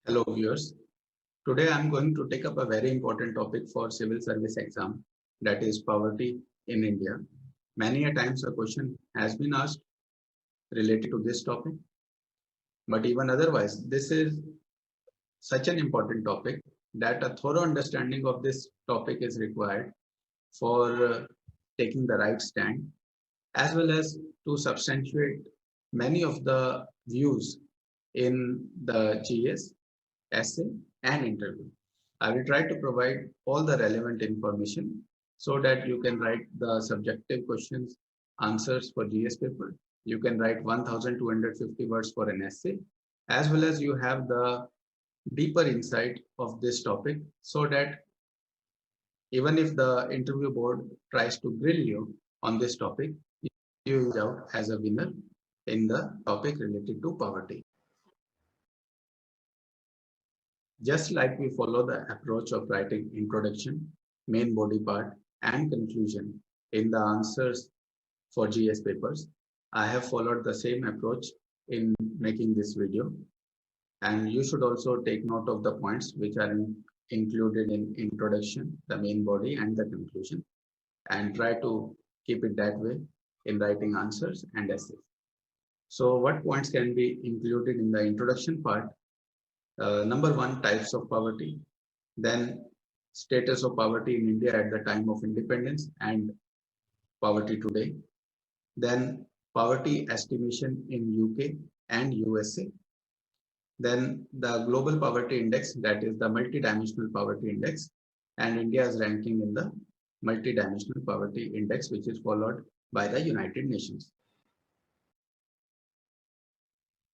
Hello viewers. Today I am going to take up a very important topic for civil service exam, that is poverty in India. Many a times a question has been asked related to this topic, but even otherwise this is such an important topic that a thorough understanding of this topic is required for taking the right stand, as well as to substantiate many of the views in the GS, essay, and interview. I will try to provide all the relevant information so that you can write the subjective questions, answers for GS paper. You can write 1250 words for an essay, as well as you have the deeper insight of this topic so that even if the interview board tries to grill you on this topic, you will out as a winner in the topic related to poverty. Just like we follow the approach of writing introduction, main body part, and conclusion in the answers for GS papers, I have followed the same approach in making this video. And you should also take note of the points which are included in introduction, the main body, and the conclusion, and try to keep it that way in writing answers and essays. So what points can be included in the introduction part? Number one, types of poverty, then status of poverty in India at the time of independence and poverty today, then poverty estimation in UK and USA, then the global poverty index, that is the multidimensional poverty index, and India's ranking in the multidimensional poverty index, which is followed by the United Nations.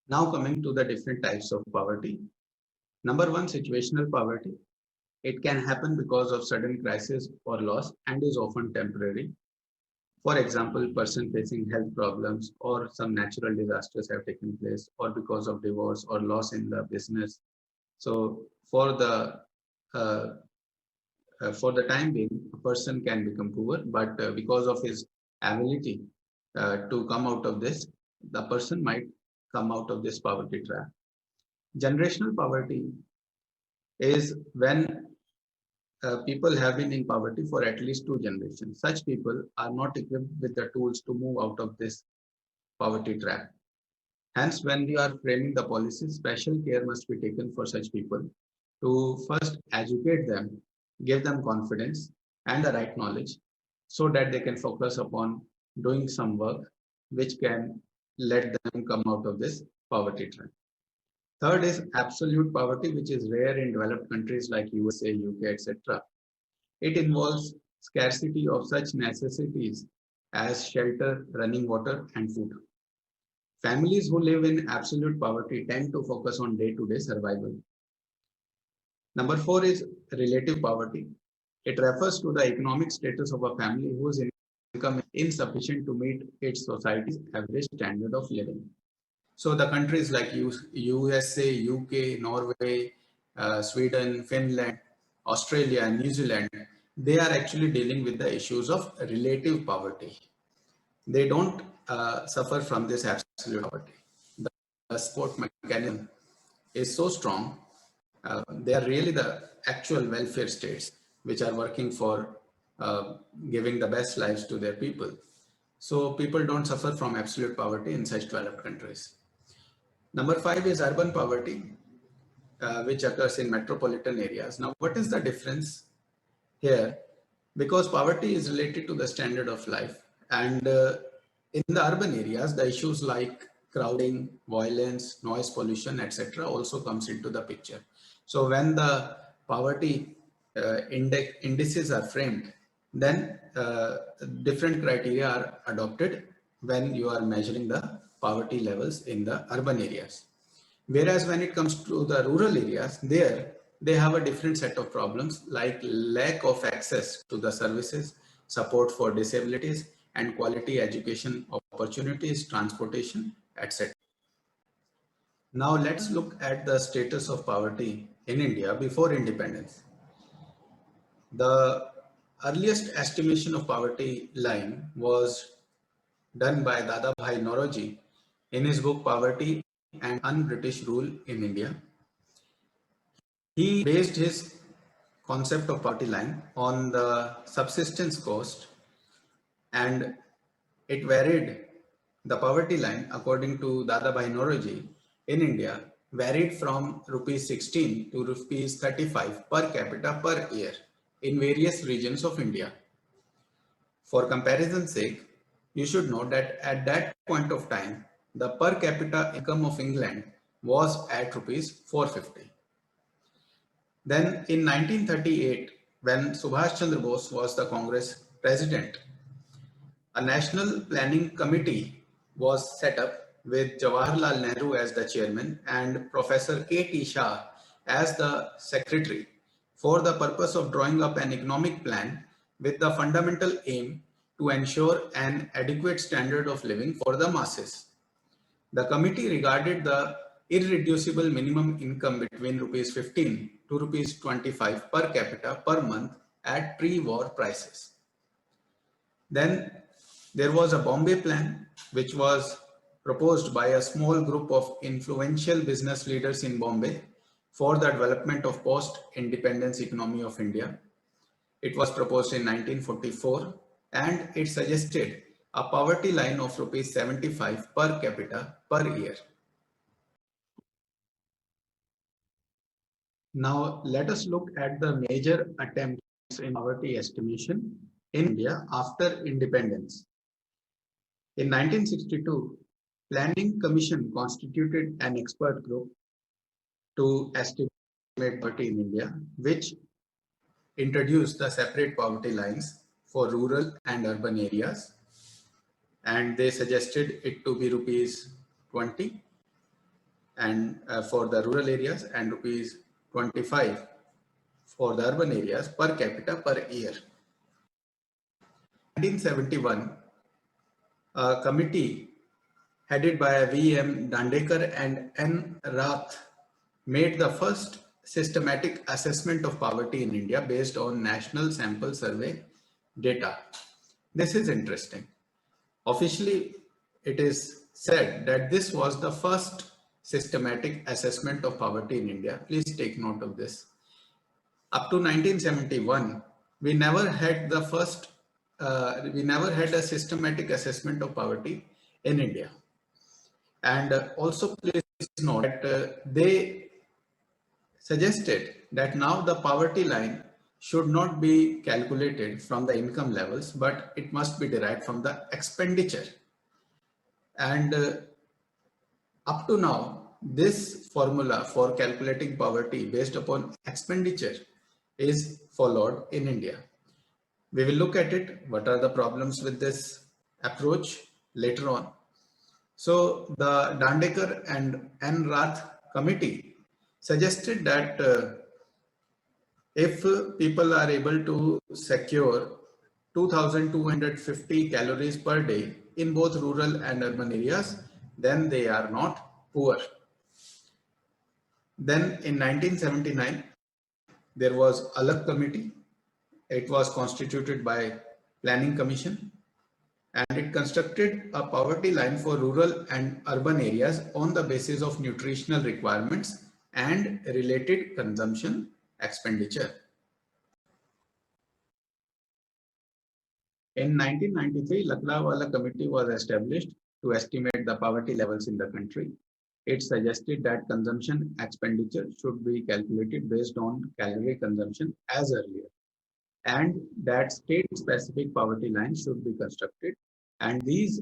Now coming to the different types of poverty. Number one, situational poverty. It can happen because of sudden crisis or loss and is often temporary. For example, person facing health problems or some natural disasters have taken place, or because of divorce or loss in the business. So for the time being, a person can become poor, but because of his ability to come out of this, the person might come out of this poverty trap. Generational poverty is when people have been in poverty for at least 2 generations. Such people are not equipped with the tools to move out of this poverty trap. Hence, when we are framing the policy, special care must be taken for such people to first educate them, give them confidence and the right knowledge so that they can focus upon doing some work which can let them come out of this poverty trap. Third is absolute poverty, which is rare in developed countries like USA, UK, etc. It involves scarcity of such necessities as shelter, running water, and food. Families who live in absolute poverty tend to focus on day-to-day survival. Number four is relative poverty. It refers to the economic status of a family whose income is insufficient to meet its society's average standard of living. So the countries like USA, UK, Norway, Sweden, Finland, Australia, and New Zealand, they are actually dealing with the issues of relative poverty. They don't suffer from this absolute poverty. The support mechanism is so strong. They are really the actual welfare states which are working for giving the best lives to their people. So people don't suffer from absolute poverty in such developed countries. Number five is urban poverty, which occurs in metropolitan areas. Now, what is the difference here? Because poverty is related to the standard of life, and in the urban areas, the issues like crowding, violence, noise pollution, etc., also comes into the picture. So, when the poverty indices are framed, then different criteria are adopted when you are measuring the poverty levels in the urban areas. Whereas when it comes to the rural areas, there they have a different set of problems like lack of access to the services, support for disabilities, and quality education opportunities, transportation, etc. Now let's look at the status of poverty in India before independence. The earliest estimation of poverty line was done by Dadabhai Naoroji in his book Poverty and Un-British Rule in India. He based his concept of poverty line on the subsistence cost, and it varied. The poverty line, according to Dadabhai Naoroji in India, varied from rupees 16 to rupees 35 per capita per year in various regions of India. For comparison's sake, you should know that at that point of time, the per capita income of England was at rupees 450. Then in 1938, when Subhash Chandra Bose was the Congress president, a national planning committee was set up with Jawaharlal Nehru as the chairman and Professor K.T. Shah as the secretary for the purpose of drawing up an economic plan with the fundamental aim to ensure an adequate standard of living for the masses. The committee regarded the irreducible minimum income between rupees 15 to rupees 25 per capita per month at pre-war prices. Then there was a Bombay plan, which was proposed by a small group of influential business leaders in Bombay for the development of post-independence economy of India. It was proposed in 1944 and it suggested a poverty line of rupees 75 per capita per year. Now let us look at the major attempts in poverty estimation in India after independence. In 1962, Planning Commission constituted an expert group to estimate poverty in India, which introduced the separate poverty lines for rural and urban areas, and they suggested it to be rupees 20 and for the rural areas and rupees 25 for the urban areas per capita per year. In 1971, a committee headed by V.M. Dandekar and N. Rath made the first systematic assessment of poverty in India based on National Sample Survey data. This is interesting. Officially, it is said that this was the first systematic assessment of poverty in India. Please take note of this. Up to 1971, we never had a systematic assessment of poverty in India. And also please note that they suggested that now the poverty line should not be calculated from the income levels, but it must be derived from the expenditure. And up to now, this formula for calculating poverty based upon expenditure is followed in India. We will look at it. What are the problems with this approach later on? So the Dandekar and N. Rath committee suggested that if people are able to secure 2,250 calories per day in both rural and urban areas, then they are not poor. Then in 1979, there was Alak committee. It was constituted by Planning Commission and it constructed a poverty line for rural and urban areas on the basis of nutritional requirements and related consumption expenditure. In 1993, Lakdawala Committee was established to estimate the poverty levels in the country. It suggested that consumption expenditure should be calculated based on calorie consumption as earlier, and that state-specific poverty lines should be constructed, and these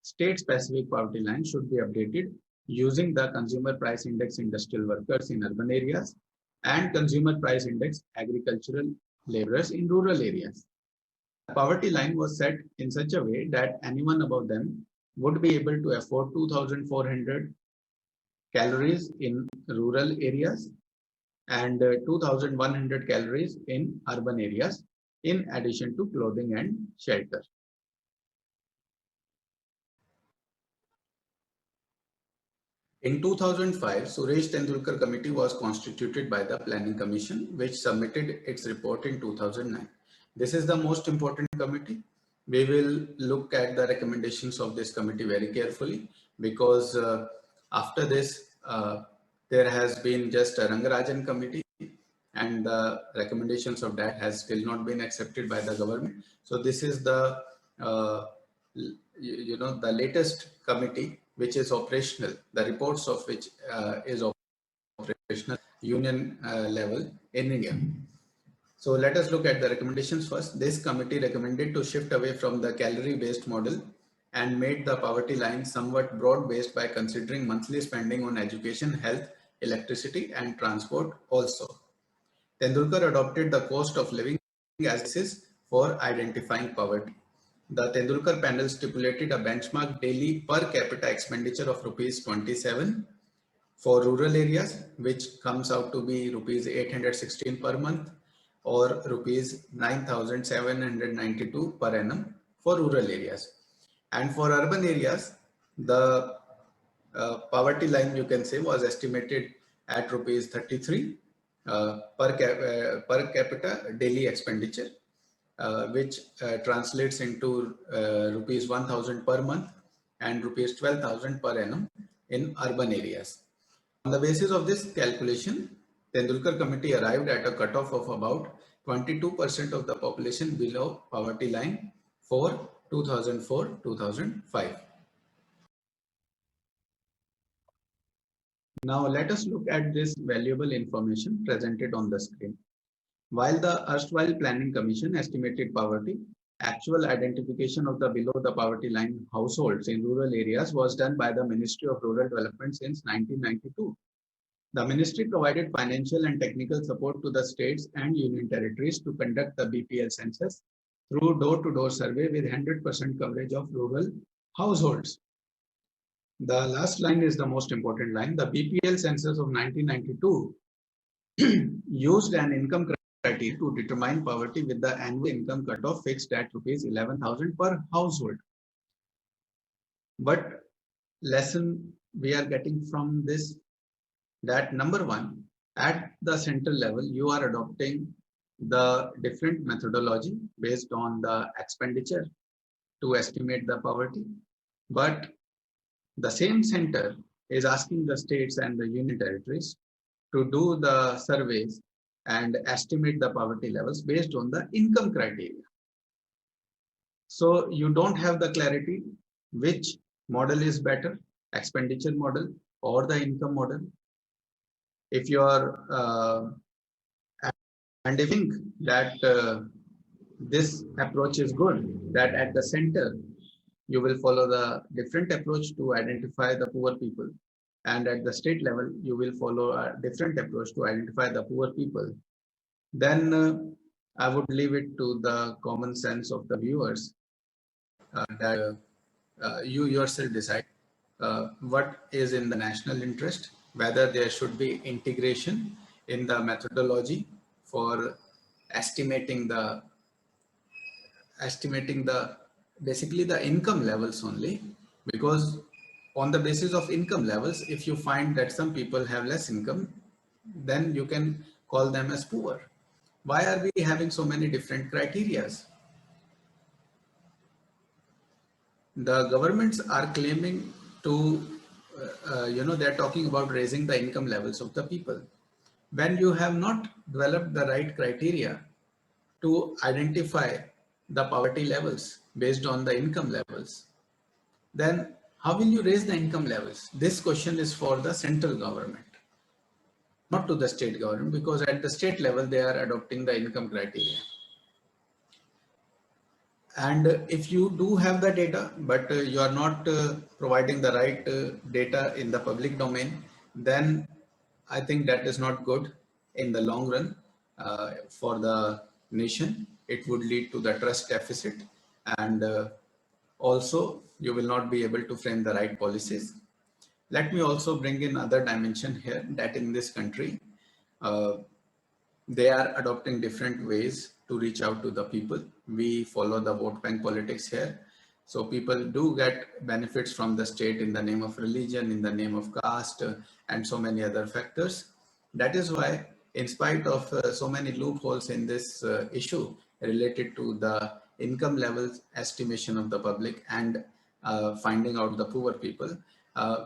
state-specific poverty lines should be updated using the Consumer Price Index industrial workers in urban areas and Consumer Price Index agricultural laborers in rural areas. The poverty line was set in such a way that anyone above them would be able to afford 2,400 calories in rural areas and 2,100 calories in urban areas, in addition to clothing and shelter. In 2005, Suresh Tendulkar Committee was constituted by the Planning Commission, which submitted its report in 2009. This is the most important committee. We will look at the recommendations of this committee very carefully because after this, there has been just a Rangarajan committee and the recommendations of that has still not been accepted by the government. So this is the the latest committee which is operational, the reports of which is operational union level in India. So let us look at the recommendations first. This committee recommended to shift away from the calorie-based model and made the poverty line somewhat broad-based by considering monthly spending on education, health, electricity, and transport also. Tendulkar adopted the cost of living as a basis for identifying poverty. The Tendulkar panel stipulated a benchmark daily per capita expenditure of rupees 27 for rural areas, which comes out to be rupees 816 per month or rupees 9,792 per annum for rural areas. And for urban areas, the poverty line, you can say, was estimated at rupees 33 per capita daily expenditure, which translates into rupees 1,000 per month and rupees 12,000 per annum in urban areas. On the basis of this calculation, Tendulkar committee arrived at a cutoff of about 22% of the population below poverty line for 2004-2005. Now let us look at this valuable information presented on the screen. While the erstwhile Planning Commission estimated poverty, actual identification of the below the poverty line households in rural areas was done by the Ministry of Rural Development since 1992. The ministry provided financial and technical support to the states and union territories to conduct the BPL census through door-to-door survey with 100% coverage of rural households. The last line is the most important line. The BPL census of 1992 used an income criteria to determine poverty with the annual income cutoff fixed at rupees 11,000 per household. What lesson we are getting from this? That number one, at the central level, you are adopting the different methodology based on the expenditure to estimate the poverty. But the same center is asking the states and the union territories to do the surveys and estimate the poverty levels based on the income criteria. So you don't have the clarity which model is better, expenditure model or the income model. If you are and if you think that this approach is good, that at the center you will follow the different approach to identify the poor people, and at the state level you will follow a different approach to identify the poor people, then I would leave it to the common sense of the viewers that you yourself decide what is in the national interest, whether there should be integration in the methodology for estimating the basically the income levels only, because on the basis of income levels, if you find that some people have less income, then you can call them as poor. Why are we having so many different criterias? The governments are claiming to, they're talking about raising the income levels of the people. When you have not developed the right criteria to identify the poverty levels based on the income levels, then how will you raise the income levels? This question is for the central government, not to the state government, because at the state level, they are adopting the income criteria. And if you do have the data, but you are not providing the right data in the public domain, then I think that is not good in the long run for the nation. It would lead to the trust deficit, and also you will not be able to frame the right policies. Let me also bring in other dimension here, that in this country, they are adopting different ways to reach out to the people. We follow the vote bank politics here. So people do get benefits from the state in the name of religion, in the name of caste, and so many other factors. That is why, in spite of so many loopholes in this issue related to the income levels estimation of the public and finding out the poor people,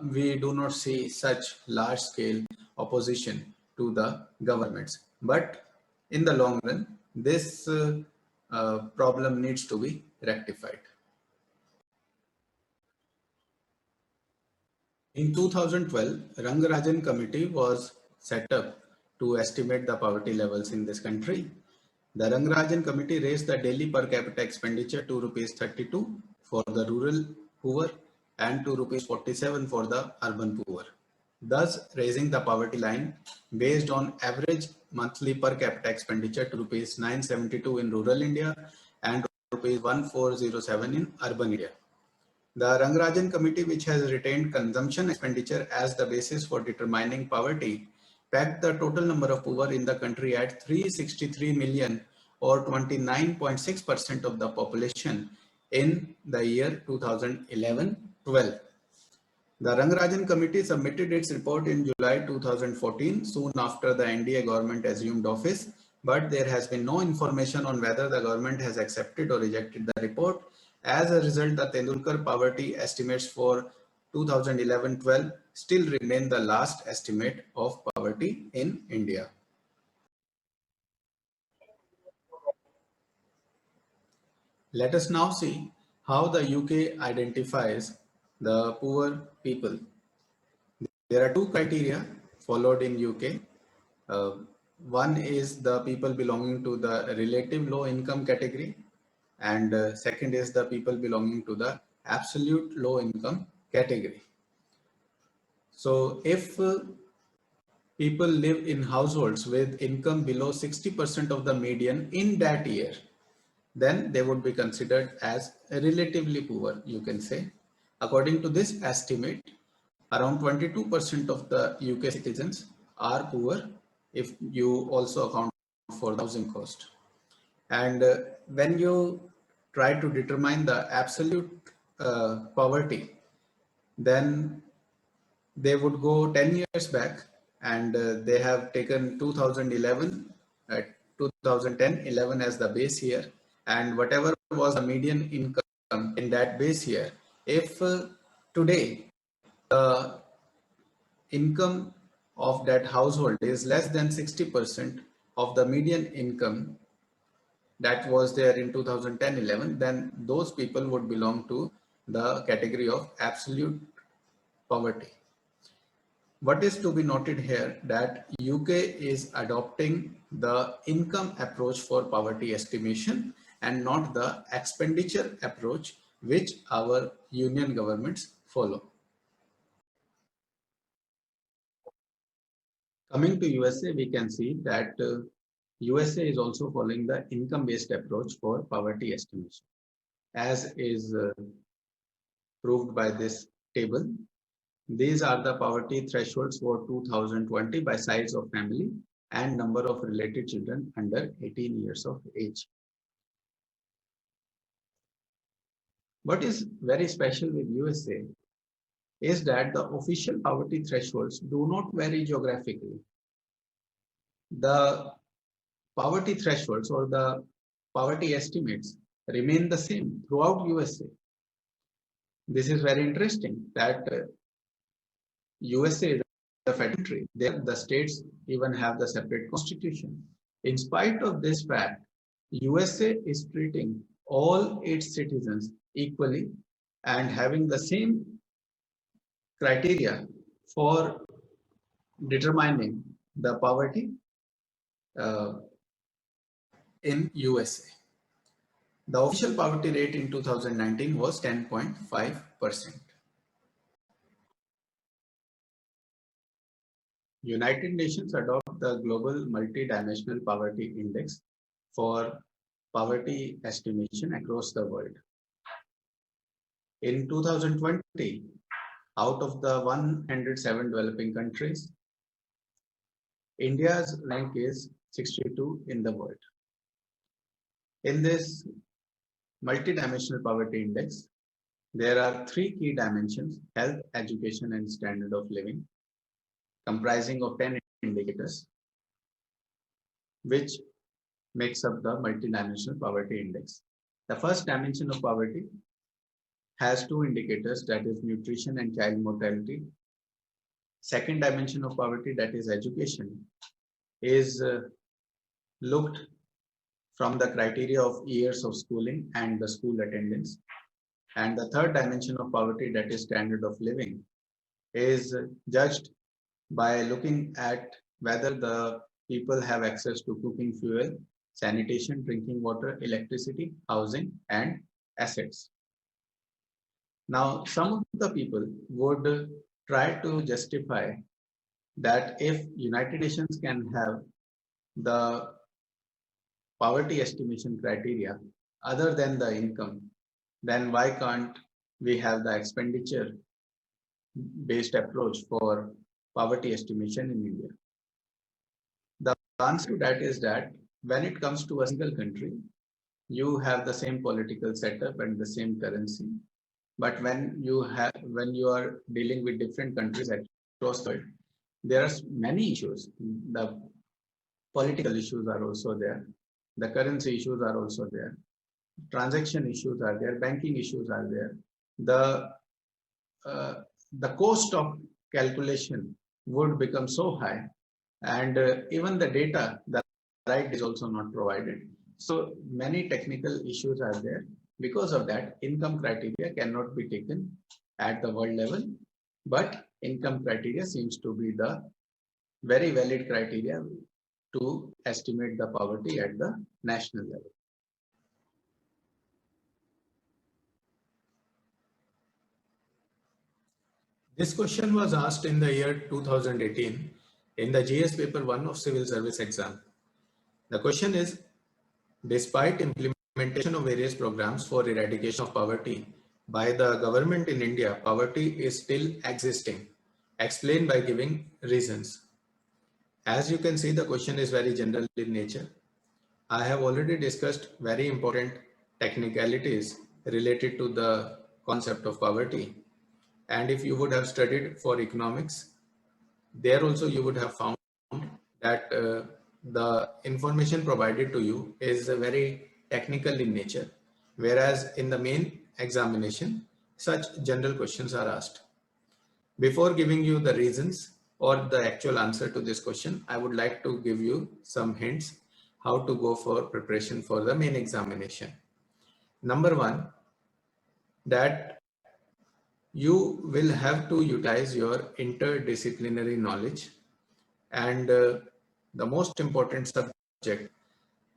we do not see such large scale opposition to the governments. But in the long run, this problem needs to be rectified. In 2012, Rangarajan Committee was set up to estimate the poverty levels in this country. The Rangarajan Committee raised the daily per capita expenditure to rupees 32 for the rural poor and to rupees 47 for the urban poor, thus raising the poverty line based on average monthly per capita expenditure to rupees 972 in rural India and rupees 1407 in urban India. The Rangarajan Committee, which has retained consumption expenditure as the basis for determining poverty, pegged the total number of poor in the country at 363 million or 29.6% of the population in the year 2011-12. The Rangarajan Committee submitted its report in July 2014, soon after the NDA government assumed office, but there has been no information on whether the government has accepted or rejected the report. As a result, the Tendulkar poverty estimates for 2011-12 still remain the last estimate of poverty in India. Let us now see how the UK identifies the poor people. There are two criteria followed in UK. Uh, One is the people belonging to the relative low income category, and second is the people belonging to the absolute low income category. So if people live in households with income below 60% of the median in that year, then they would be considered as relatively poor, you can say. According to this estimate, around 22% of the UK citizens are poor if you also account for the housing cost. And when you try to determine the absolute poverty, then they would go 10 years back, and they have taken 2011, 2010, 11 as the base year, and whatever was the median income in that base year, if today the income of that household is less than 60% of the median income that was there in 2010-11, then those people would belong to the category of absolute poverty. What is to be noted here that UK is adopting the income approach for poverty estimation and not the expenditure approach which our union governments follow. Coming to USA, we can see that USA is also following the income-based approach for poverty estimation, as is proved by this table. These are the poverty thresholds for 2020 by size of family and number of related children under 18 years of age. What is very special with USA is that the official poverty thresholds do not vary geographically. The poverty thresholds or the poverty estimates remain the same throughout USA. This is very interesting that USA is a federal country. There, the states even have the separate constitution. In spite of this fact, USA is treating all its citizens equally and having the same criteria for determining the poverty uh, in USA. The official poverty rate in 2019 was 10.5%. United Nations adopt the Global Multidimensional Poverty Index for poverty estimation across the world. In 2020, out of the 107 developing countries, India's rank is 62 in the world. In this multidimensional poverty index, there are three key dimensions: health, education, and standard of living, comprising of 10 indicators, which makes up the multidimensional poverty index. The first dimension of poverty has two indicators, that is nutrition and child mortality. Second dimension of poverty, that is education, is looked from the criteria of years of schooling and the school attendance. And the third dimension of poverty, that is standard of living, is judged by looking at whether the people have access to cooking fuel, sanitation, drinking water, electricity, housing, and assets. Now, some of the people would try to justify that if United Nations can have the poverty estimation criteria other than the income, then why can't we have the expenditure based approach for poverty estimation in India? The answer to that is that when it comes to a single country, you have the same political setup and the same currency. But when you are dealing with different countries across the world, there are many issues. The political issues are also there. The currency issues are also there. Transaction issues are there. Banking issues are there. Uh, the cost of calculation would become so high, and even the data, the right is also not provided. So many technical issues are there. Because of that, income criteria cannot be taken at the world level, but income criteria seems to be the very valid criteria to estimate the poverty at the national level. This question was asked in the year 2018 in the GS paper 1 of civil service exam. The question is, despite implementation of various programs for eradication of poverty by the government in India, poverty is still existing. Explain by giving reasons. As you can see, the question is very general in nature. I have already discussed very important technicalities related to the concept of poverty. And if you would have studied for economics, there also you would have found that the information provided to you is very technical in nature, whereas in the main examination, such general questions are asked. Before giving you the reasons or the actual answer to this question, I would like to give you some hints how to go for preparation for the main examination. Number one, that you will have to utilize your interdisciplinary knowledge, and the most important subject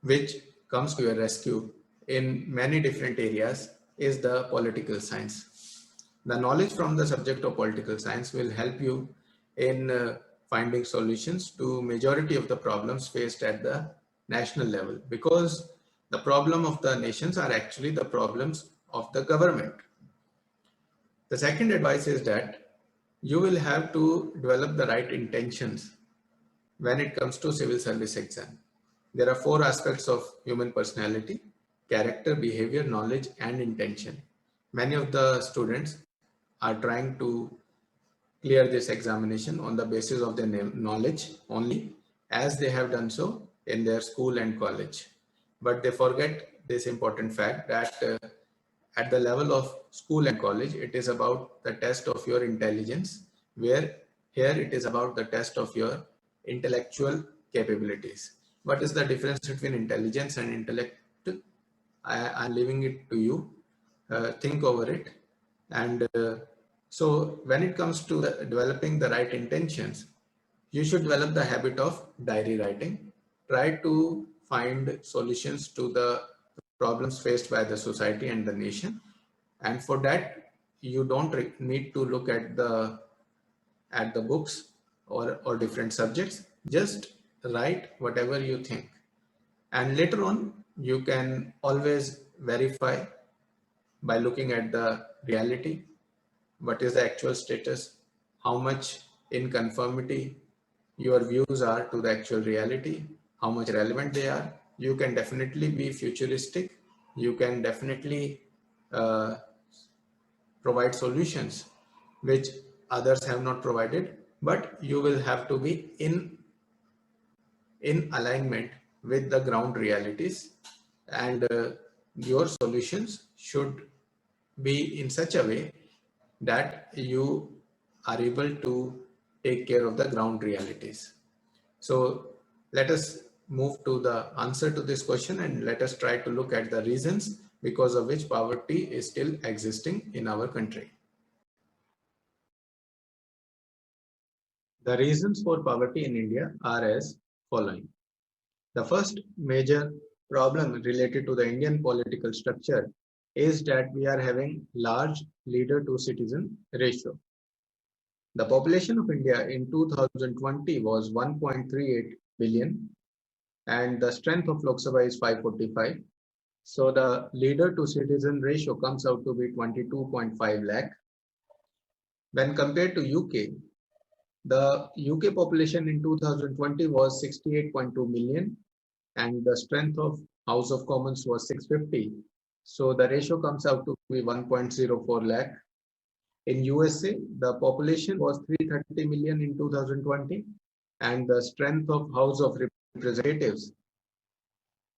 which comes to your rescue in many different areas is the political science. The knowledge from the subject of political science will help you in finding solutions to majority of the problems faced at the national level, because the problem of the nations are actually the problems of the government. The second advice is that you will have to develop the right intentions when it comes to civil service exam. There are four aspects of human personality: character, behavior, knowledge, and intention. Many of the students are trying to clear this examination on the basis of their knowledge only, as they have done so in their school and college. But they forget this important fact that at the level of school and college, it is about the test of your intelligence, where here it is about the test of your intellectual capabilities. What is the difference between intelligence and intellect? I'm leaving it to you. Think over it. And so when it comes to developing the right intentions, you should develop the habit of diary writing. Try to find solutions to the problems faced by the society and the nation. And for that, you don't need to look at the books or different subjects. Just write whatever you think. And later on, you can always verify by looking at the reality. What is the actual status? How much in conformity your views are to the actual reality? How much relevant they are? You can definitely be futuristic. You can definitely uh, provide solutions which others have not provided, but you will have to be in alignment with the ground realities, and your solutions should be in such a way that you are able to take care of the ground realities. So let us move to the answer to this question and let us try to look at the reasons because of which poverty is still existing in our country. The reasons for poverty in India are as following. The first major problem related to the Indian political structure is that we are having large leader to citizen ratio. The population of India in 2020 was 1.38 billion and the strength of Lok Sabha is 545. So the leader to citizen ratio comes out to be 22.5 lakh. When compared to UK, the UK population in 2020 was 68.2 million and the strength of House of Commons was 650. So the ratio comes out to be 1.04 lakh. In USA, the population was 330 million in 2020 and the strength of House of Representatives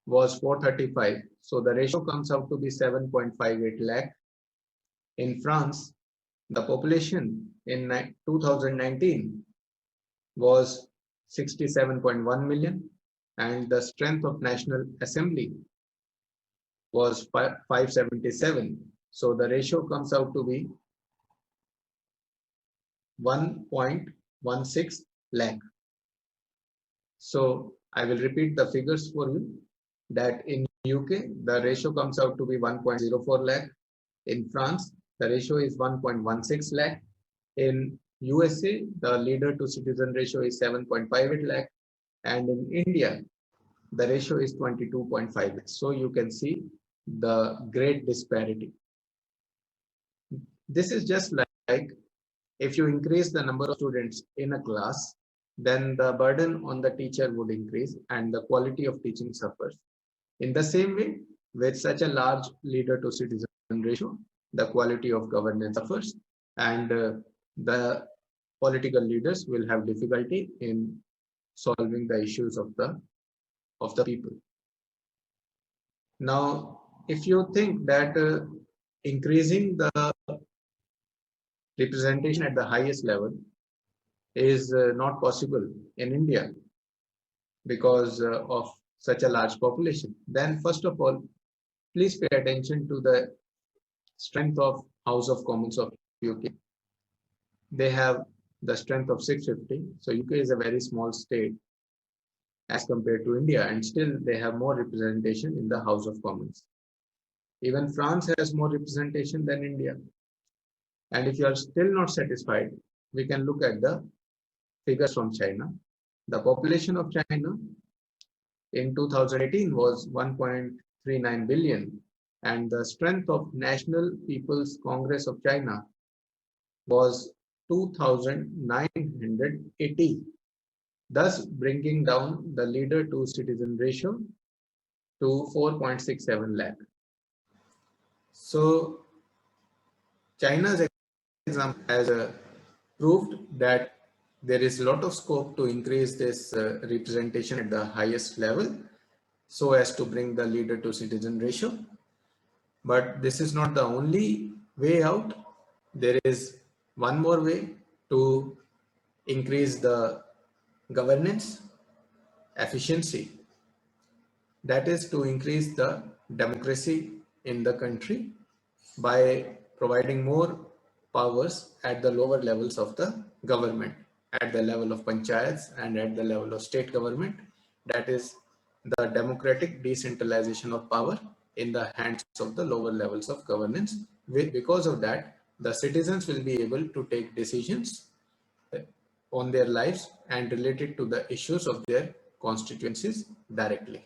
was 435. So the ratio comes out to be 7.58 lakh. In France, the population in 2019 was 67.1 million and the strength of National Assembly was 577. So the ratio comes out to be 1.16 lakh. So I will repeat the figures for you that in UK, the ratio comes out to be 1.04 lakh. In France, the ratio is 1.16 lakh. In USA, the leader to citizen ratio is 7.58 lakh. And in India, the ratio is 22.5 lakh. So you can see the great disparity. This is just like if you increase the number of students in a class, then the burden on the teacher would increase and the quality of teaching suffers. In the same way, with such a large leader to citizen ratio, the quality of governance suffers and the political leaders will have difficulty in solving the issues of the people. Now, if you think that increasing the representation at the highest level is not possible in India because of such a large population, then first of all, please pay attention to the strength of House of Commons of UK. They have the strength of 650. So UK is a very small state as compared to India, and still they have more representation in the House of Commons. Even France has more representation than India. And if you are still not satisfied, we can look at the figures from China. The population of China in 2018 was 1.39 billion, and the strength of National People's Congress of China was 2,980, thus bringing down the leader to citizen ratio to 4.67 lakh. So China's example has proved that there is a lot of scope to increase this representation at the highest level so as to bring the leader to citizen ratio. But this is not the only way out. There is one more way to increase the governance efficiency. That is to increase the democracy in the country by providing more powers at the lower levels of the government, at the level of panchayats and at the level of state government. That is the democratic decentralization of power in the hands of the lower levels of governance. Because of that, the citizens will be able to take decisions on their lives and related to the issues of their constituencies directly.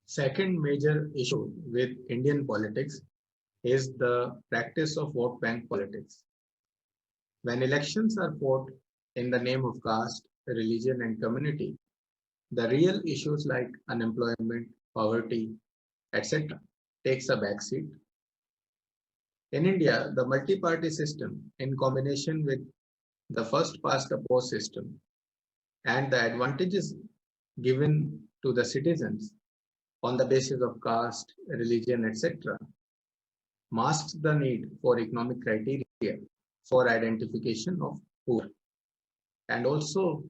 Second major issue with Indian politics is the practice of vote bank politics. When elections are fought in the name of caste, religion, and community, the real issues like unemployment, poverty, etc. takes a backseat. In India, the multi-party system, in combination with the first past the post system and the advantages given to the citizens on the basis of caste, religion, etc., masks the need for economic criteria for identification of poor. And also,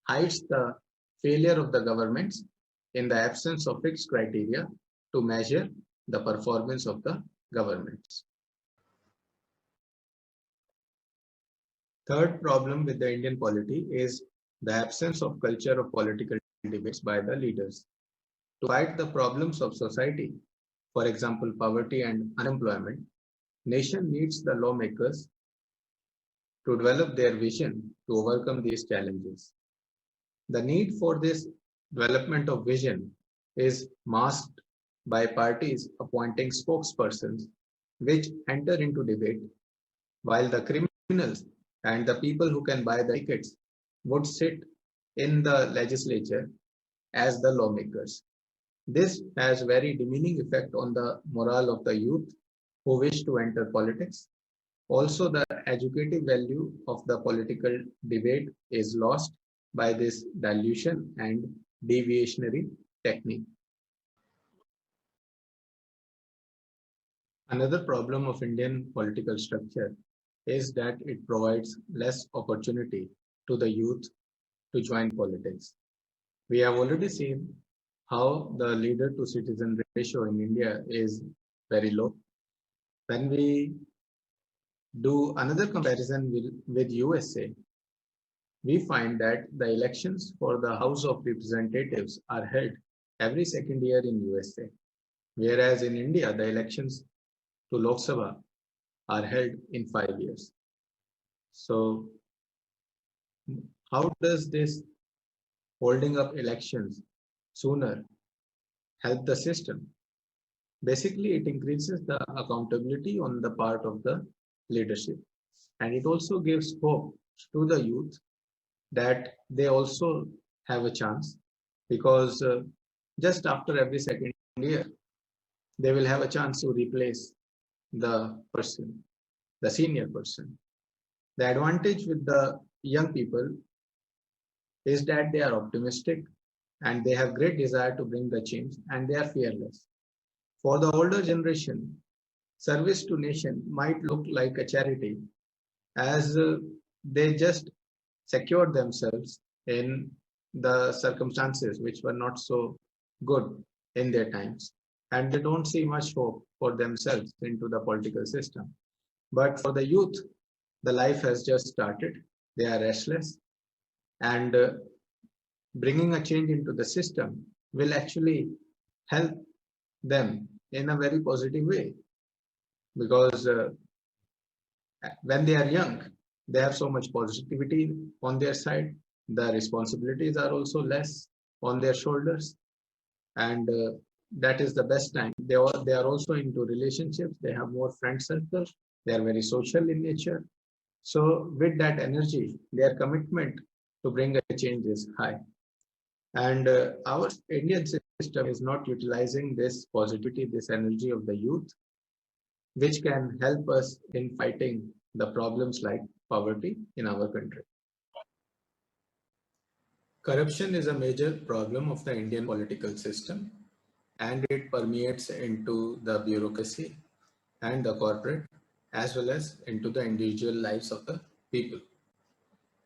hides the failure of the governments in the absence of fixed criteria to measure the performance of the governments. Third problem with the Indian polity is the absence of culture of political debates by the leaders. To fight the problems of society, for example, poverty and unemployment, nation needs the lawmakers to develop their vision to overcome these challenges. The need for this development of vision is masked by parties appointing spokespersons which enter into debate, while the criminals and the people who can buy the tickets would sit in the legislature as the lawmakers. This has very demeaning effect on the morale of the youth who wish to enter politics. Also, the educative value of the political debate is lost by this dilution and deviationary technique. Another problem of Indian political structure is that it provides less opportunity to the youth to join politics. We have already seen how the leader to citizen ratio in India is very low. When we do another comparison with USA, we find that the elections for the House of Representatives are held every second year in USA, whereas in India, the elections to Lok Sabha are held in 5 years. So, how does this holding up elections sooner help the system? Basically, it increases the accountability on the part of the leadership, and it also gives hope to the youth that they also have a chance, because just after every second year, they will have a chance to replace the person, the senior person. The advantage with the young people is that they are optimistic and they have great desire to bring the change and they are fearless. For the older generation, service to nation might look like a charity, as they just secure themselves in the circumstances which were not so good in their times, and they don't see much hope for themselves into the political system. But for the youth, the life has just started. They are restless, and bringing a change into the system will actually help them in a very positive way, because when they are young, they have so much positivity on their side. The responsibilities are also less on their shoulders, and that is the best time. They are also into relationships. They have more friend circles. They are very social in nature. So with that energy, their commitment to bring a change is high. And our Indian system is not utilizing this positivity, this energy of the youth, which can help us in fighting the problems like poverty in our country. Corruption is a major problem of the Indian political system, and it permeates into the bureaucracy and the corporate, as well as into the individual lives of the people.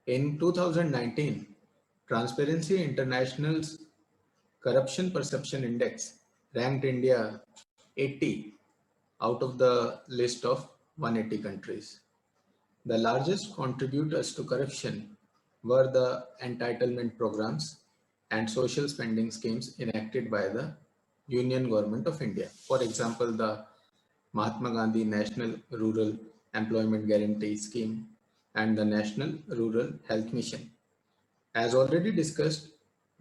In 2019, Transparency International's Corruption Perception Index ranked India 80 out of the list of 180 countries. The largest contributors to corruption were the entitlement programs and social spending schemes enacted by the Union Government of India. For example, the Mahatma Gandhi National Rural Employment Guarantee Scheme and the National Rural Health Mission. As already discussed,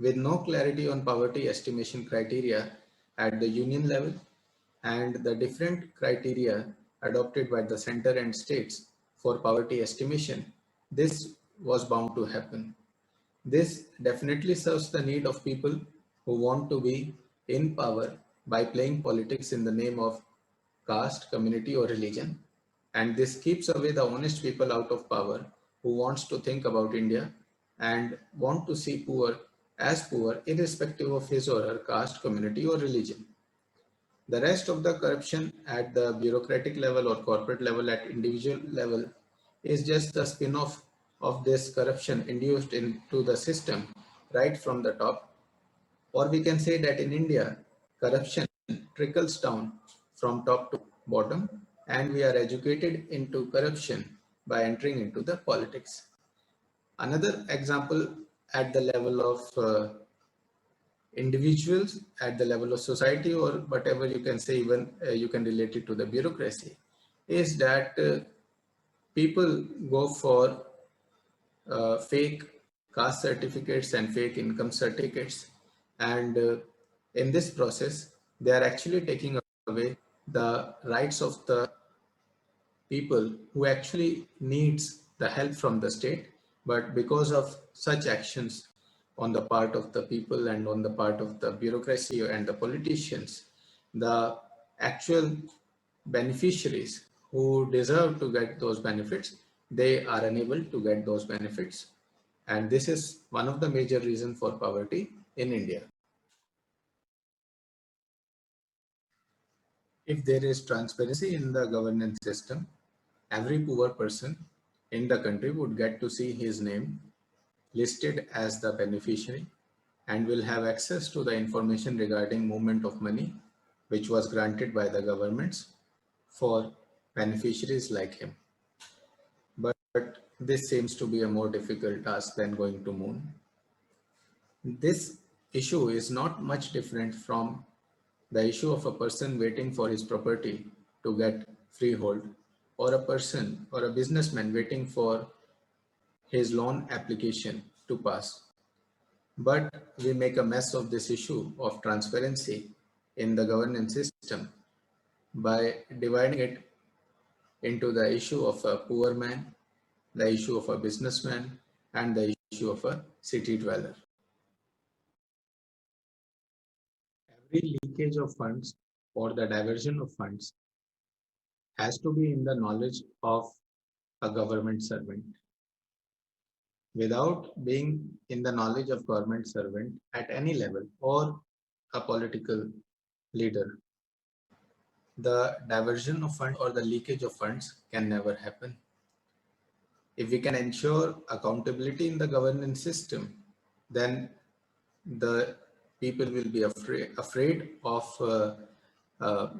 with no clarity on poverty estimation criteria at the union level and the different criteria adopted by the center and states for poverty estimation, this was bound to happen. This definitely serves the need of people who want to be in power by playing politics in the name of caste, community, or religion. And this keeps away the honest people out of power who wants to think about India and want to see poor as poor irrespective of his or her caste, community, or religion. The rest of the corruption at the bureaucratic level or corporate level at individual level is just the spin-off of this corruption induced into the system right from the top. Or we can say that in India, corruption trickles down from top to bottom, and we are educated into corruption by entering into the politics. Another example at the level of individuals, at the level of society, or whatever you can say, even you can relate it to the bureaucracy, is that people go for fake caste certificates and fake income certificates, and in this process they are actually taking away the rights of the people who actually needs the help from the state. But because of such actions on the part of the people and on the part of the bureaucracy and the politicians, the actual beneficiaries who deserve to get those benefits, they are unable to get those benefits. And this is one of the major reasons for poverty in India. If there is transparency in the governance system, every poor person in the country would get to see his name listed as the beneficiary and will have access to the information regarding movement of money which was granted by the governments for beneficiaries like him. But this seems to be a more difficult task than going to moon. This issue is not much different from the issue of a person waiting for his property to get freehold, or a person or a businessman waiting for his loan application to pass. But we make a mess of this issue of transparency in the governance system by dividing it into the issue of a poor man, the issue of a businessman, and the issue of a city dweller. Every leakage of funds or the diversion of funds has to be in the knowledge of a government servant. Without being in the knowledge of government servant at any level or a political leader, the diversion of funds or the leakage of funds can never happen. If we can ensure accountability in the governance system, then the people will be afraid of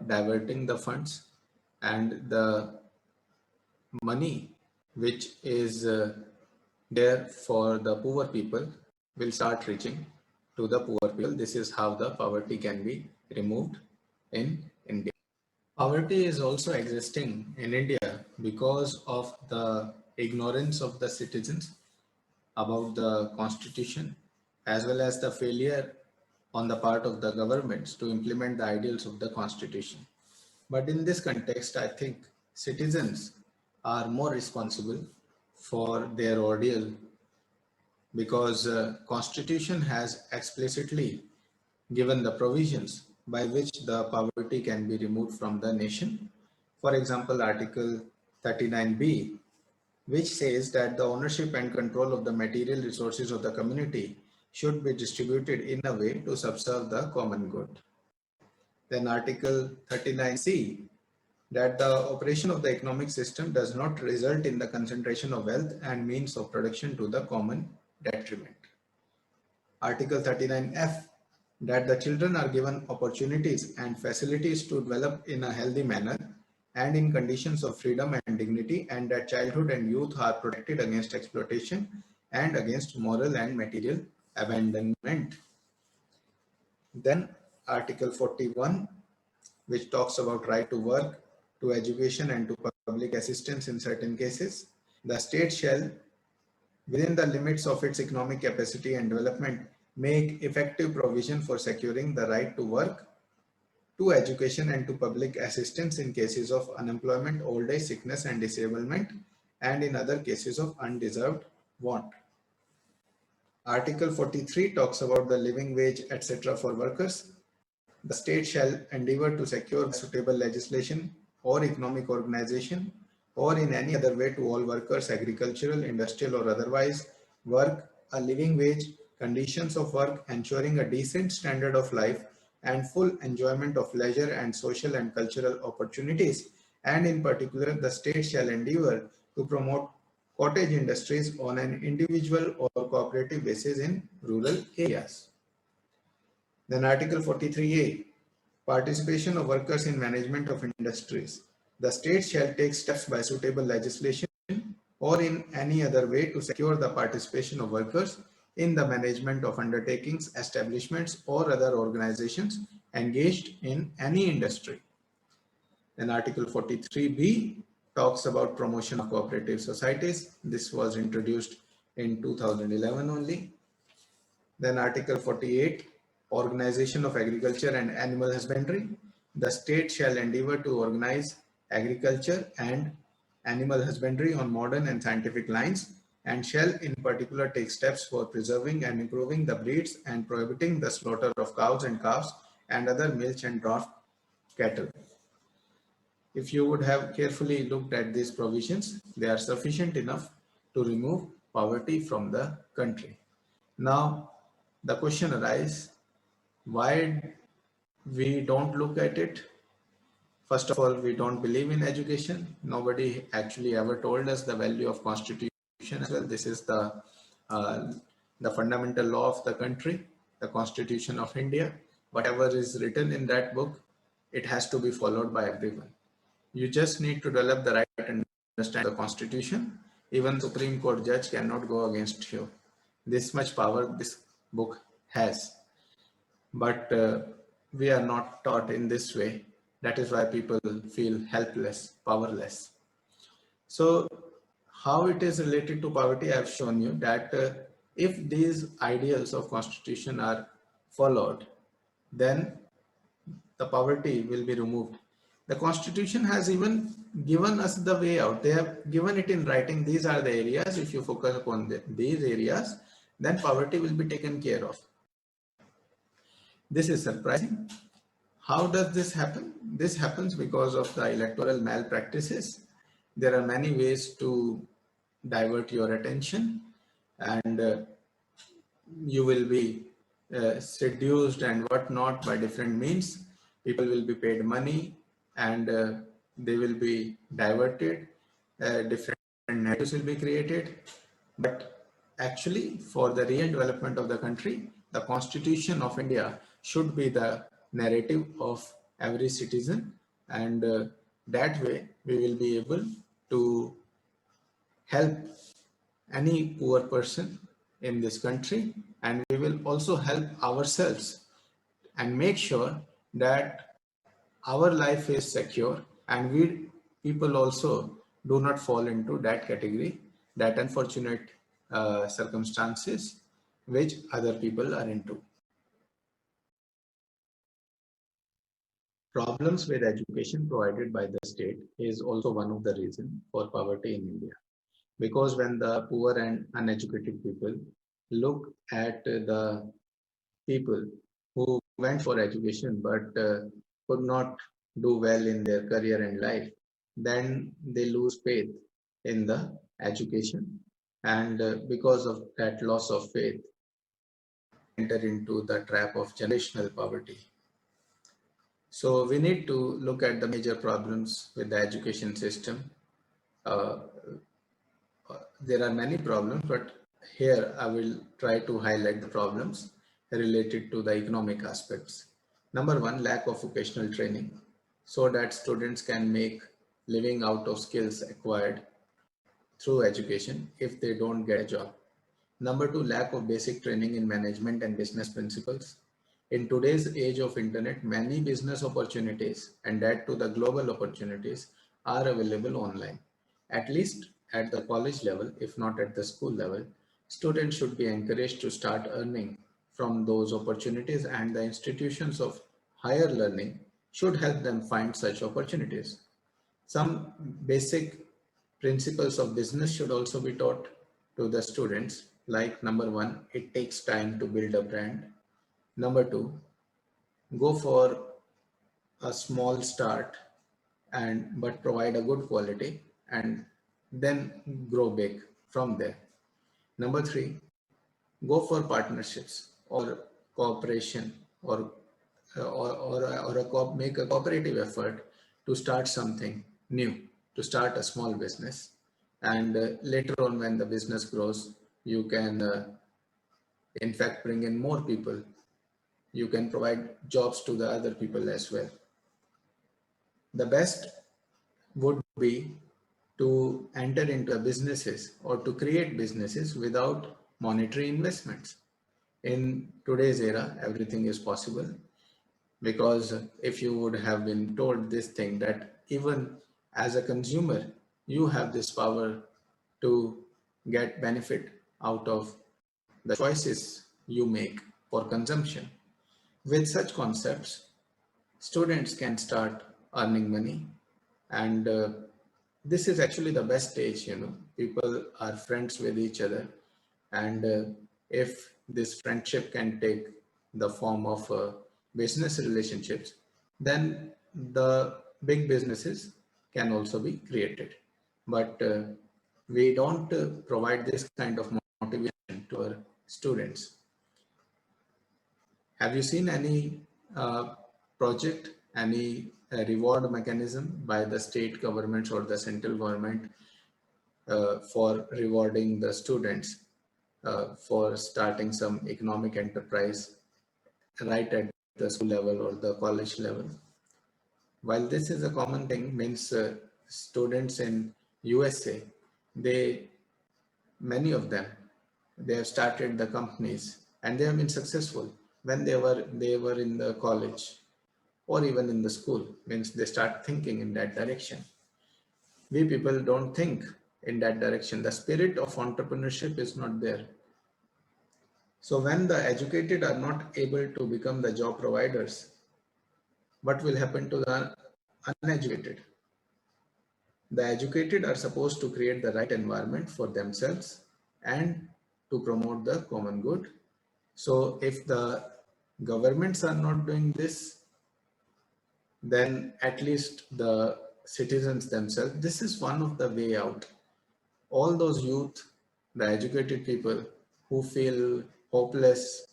diverting the funds, and the money which is there for the poor people will start reaching to the poor people. This is how the poverty can be removed in India. Poverty is also existing in India because of the ignorance of the citizens about the constitution, as well as the failure on the part of the governments to implement the ideals of the constitution. But in this context, I think citizens are more responsible for their ordeal, because constitution has explicitly given the provisions by which the poverty can be removed from the nation. For example, Article 39B, which says that the ownership and control of the material resources of the community should be distributed in a way to subserve the common good. Then Article 39C, that the operation of the economic system does not result in the concentration of wealth and means of production to the common detriment. Article 39F, that the children are given opportunities and facilities to develop in a healthy manner and in conditions of freedom and dignity, and that childhood and youth are protected against exploitation and against moral and material abandonment. Then Article 41, which talks about right to work, to education, and to public assistance in certain cases. The state shall, within the limits of its economic capacity and development, make effective provision for securing the right to work, to education, and to public assistance in cases of unemployment, old age, sickness, and disablement, and in other cases of undeserved want. Article 43 talks about the living wage, etc. for workers. The state shall endeavor to secure suitable legislation or economic organization or in any other way to all workers, agricultural, industrial, or otherwise, work, a living wage, conditions of work, ensuring a decent standard of life and full enjoyment of leisure and social and cultural opportunities. And in particular, the state shall endeavor to promote cottage industries on an individual or cooperative basis in rural areas. Then Article 43A, participation of workers in management of industries. The state shall take steps by suitable legislation or in any other way to secure the participation of workers in the management of undertakings, establishments, or other organizations engaged in any industry. Then Article 43B talks about promotion of cooperative societies. This was introduced in 2011 only. Then Article 48, organization of agriculture and animal husbandry. The state shall endeavor to organize agriculture and animal husbandry on modern and scientific lines and shall in particular take steps for preserving and improving the breeds and prohibiting the slaughter of cows and calves and other milch and draught cattle. If you would have carefully looked at these provisions, they are sufficient enough to remove poverty from the country. Now, the question arises, why we don't look at it? First of all, we don't believe in education. Nobody actually ever told us the value of constitution as well. This is uh, the fundamental law of the country, the Constitution of India. Whatever is written in that book, it has to be followed by everyone. You just need to develop the right and understand the Constitution. Even Supreme Court judge cannot go against you. This much power this book has. But we are not taught in this way. That is why people feel helpless, powerless. So how it is related to poverty, I have shown you that if these ideals of constitution are followed, then the poverty will be removed. The constitution has even given us the way out. They have given it in writing. These are the areas. If you focus upon these areas, then poverty will be taken care of. This is surprising. How does this happen? This happens because of the electoral malpractices. There are many ways to divert your attention, and you will be seduced and whatnot by different means. People will be paid money and they will be diverted. Different narratives will be created. But actually, for the real development of the country, the Constitution of India should be the narrative of every citizen, and that way we will be able to help any poor person in this country, and we will also help ourselves and make sure that our life is secure and we people also do not fall into that category, that unfortunate circumstances which other people are into. Problems with education provided by the state is also one of the reasons for poverty in India. Because when the poor and uneducated people look at the people who went for education but could not do well in their career and life, then they lose faith in the education. And because of that loss of faith, enter into the trap of generational poverty. So we need to look at the major problems with the education system. Uh, there are many problems, but here I will try to highlight the problems related to the economic aspects. Number one, lack of vocational training so that students can make living out of skills acquired through education if they don't get a job. Number two, lack of basic training in management and business principles. In today's age of internet, many business opportunities and that to the global opportunities are available online. At least at the college level, if not at the school level, students should be encouraged to start earning from those opportunities, and the institutions of higher learning should help them find such opportunities. Some basic principles of business should also be taught to the students, like number one, it takes time to build a brand. Number two, go for a small start and but provide a good quality and then grow big from there. Number three, go for partnerships or cooperation or make a cooperative effort to start something new, to start a small business. And later on, when the business grows, you can in fact bring in more people. You can provide jobs to the other people as well. The best would be to enter into businesses or to create businesses without monetary investments. In today's era, everything is possible, because if you would have been told this thing, that even as a consumer, you have this power to get benefit out of the choices you make for consumption. With such concepts, students can start earning money, and this is actually the best stage. People are friends with each other, and if this friendship can take the form of business relationships, then the big businesses can also be created. But we don't provide this kind of motivation to our students. Have you seen any project, any reward mechanism by the state governments or the central government for rewarding the students for starting some economic enterprise right at the school level or the college level? While this is a common thing, means students in USA, they many of them, they have started the companies and they have been successful when they were in the college or even in the school. Means they start thinking in that direction. We people don't think in that direction. The spirit of entrepreneurship is not there. So when the educated are not able to become the job providers, what will happen to the uneducated? The educated are supposed to create the right environment for themselves and to promote the common good. So if the governments are not doing this, then at least the citizens themselves, this is one of the way out. All those youth, the educated people who feel hopeless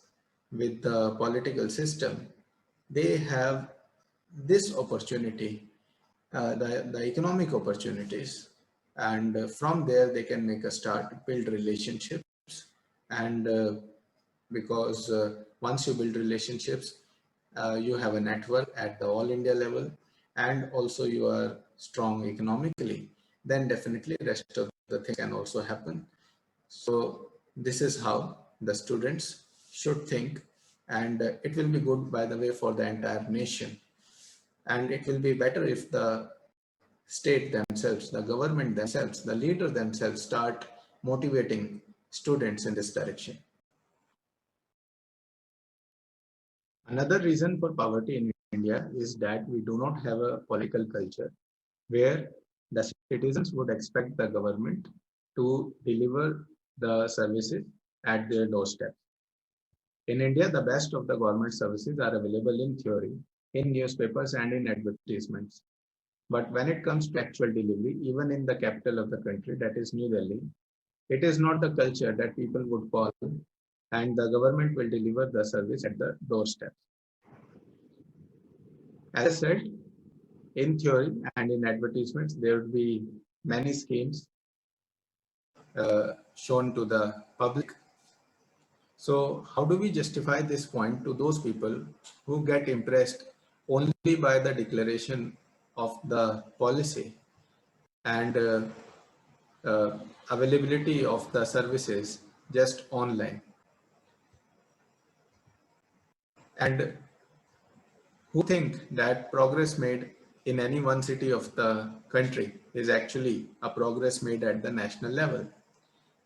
with the political system, they have this opportunity, the economic opportunities, and from there they can make a start, build relationships, and because once you build relationships, you have a network at the all India level, and also you are strong economically, then definitely rest of the things can also happen. So this is how the students should think, and it will be good, by the way, for the entire nation. And it will be better if the state themselves, the government themselves, the leaders themselves start motivating students in this direction. Another reason for poverty in India is that we do not have a political culture where the citizens would expect the government to deliver the services at their doorstep. In India, the best of the government services are available in theory, in newspapers and in advertisements. But when it comes to actual delivery, even in the capital of the country, that is New Delhi, it is not the culture that people would call and the government will deliver the service at the doorstep. As I said, in theory and in advertisements, there would be many schemes shown to the public. So how do we justify this point to those people who get impressed only by the declaration of the policy and availability of the services just online, and who think that progress made in any one city of the country is actually a progress made at the national level?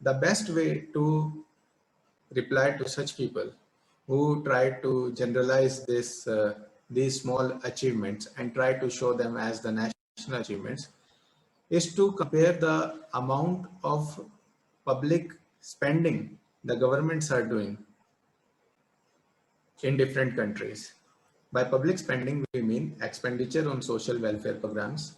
The best way to reply to such people who try to generalize these small achievements and try to show them as the national achievements is to compare the amount of public spending the governments are doing in different countries. By public spending, we mean expenditure on social welfare programs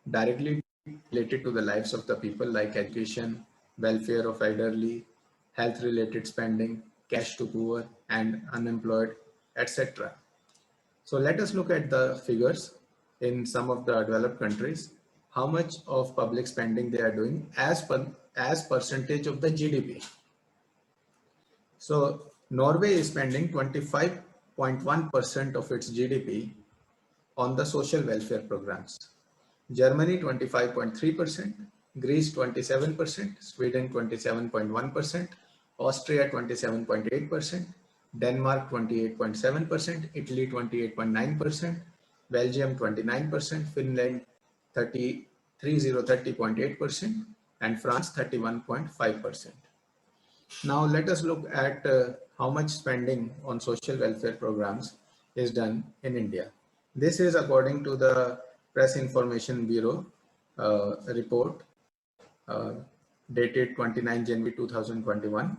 directly related to the lives of the people, like education, welfare of elderly, health related spending, cash to poor and unemployed, etc. So let us look at the figures in some of the developed countries. how much of public spending they are doing as percentage of the GDP. So Norway is spending 25.1% of its GDP on the social welfare programs. Germany 25.3%, Greece 27%, Sweden 27.1%, Austria 27.8%, Denmark 28.7%, Italy 28.9%, Belgium 29%, Finland 30.8%, and France 31.5%. Now let us look at how much spending on social welfare programs is done in India. This is according to the Press Information Bureau report uh, dated 29 January 2021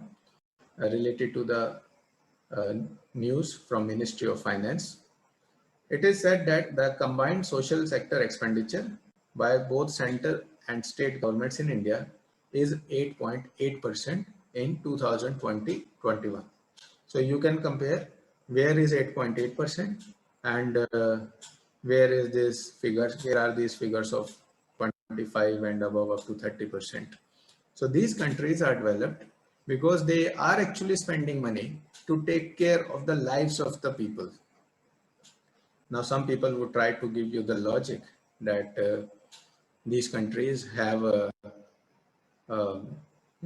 related to the news from Ministry of Finance. It is said that the combined social sector expenditure by both center and state governments in India is 8.8% in 2020-21. So you can compare where is 8.8% and where is this figures, where are these figures of 25 and above up to 30%. So these countries are developed because they are actually spending money to take care of the lives of the people. Now, some people would try to give you the logic that these countries have a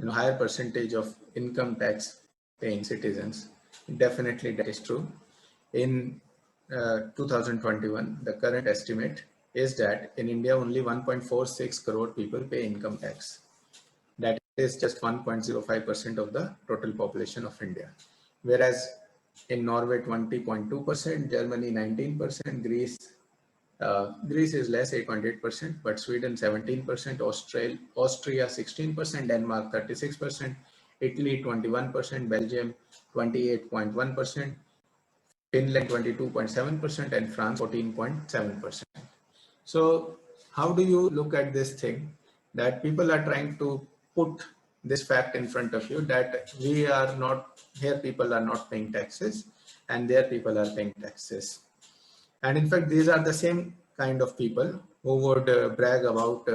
higher percentage of income tax paying citizens. Definitely, that is true. In 2021, the current estimate is that in India, only 1.46 crore people pay income tax. That is just 1.05% of the total population of India. Whereas in Norway 20.2%, Germany 19%, Greece is less 8.8%, but Sweden 17%, Austria 16%, Denmark 36%, Italy 21%, Belgium 28.1%, Finland 22.7%, and France 14.7%. So how do you look at this thing that people are trying to put this fact in front of you that we are not here, people are not paying taxes and there people are paying taxes. And in fact, these are the same kind of people who would brag about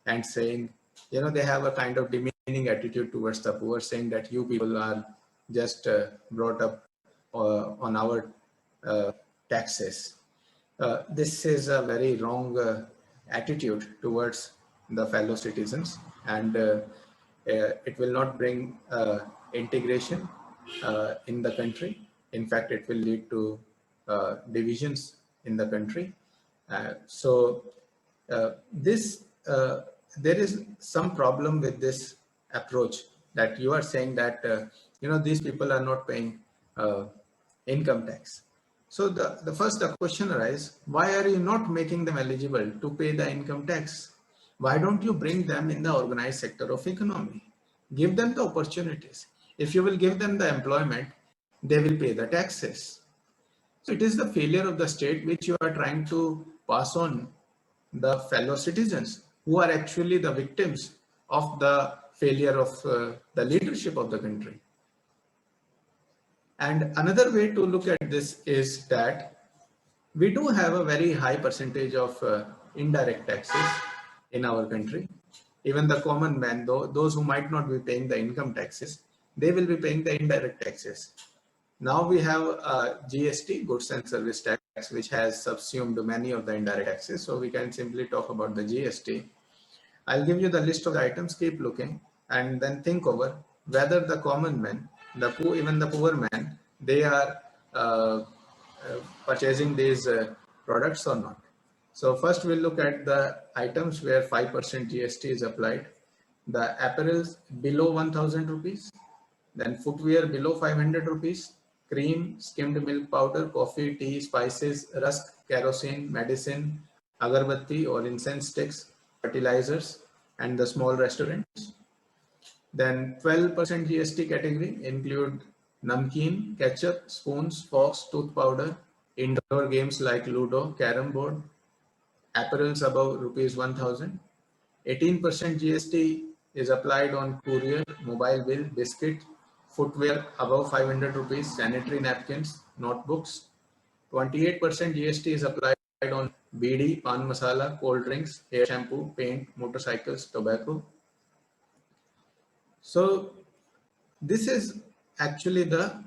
and saying, they have a kind of demeaning attitude towards the poor, saying that you people are just brought up on our taxes. This is a very wrong attitude towards the fellow citizens, and it will not bring integration in the country. In fact, it will lead to divisions in the country. There is some problem with this approach that you are saying that these people are not paying income tax. So the first question arises, why are you not making them eligible to pay the income tax? Why don't you bring them in the organized sector of economy? Give them the opportunities. If you will give them the employment, they will pay the taxes. So it is the failure of the state which you are trying to pass on the fellow citizens who are actually the victims of the failure of the leadership of the country. And another way to look at this is that we do have a very high percentage of indirect taxes in our country. Even the common man, those who might not be paying the income taxes, they will be paying the indirect taxes. Now we have GST, goods and service tax, which has subsumed many of the indirect taxes. So we can simply talk about the GST. I'll give you the list of the items, keep looking, and then think over whether the common man, even the poor man, they are purchasing these products or not. So first we'll look at the items where 5% GST is applied. The apparels below 1,000 rupees, then footwear below 500 rupees, cream, skimmed milk powder, coffee, tea, spices, rusk, kerosene, medicine, agarbatti or incense sticks, fertilizers, and the small restaurants. Then 12% GST category include namkeen, ketchup, spoons, forks, tooth powder, indoor games like Ludo, Carrom board, apparels above rupees 1,000. 18% GST is applied on courier, mobile bill, biscuit, footwear above 500 rupees, sanitary napkins, notebooks. 28% GST is applied on BD, pan masala, cold drinks, hair shampoo, paint, motorcycles, tobacco. So this is actually the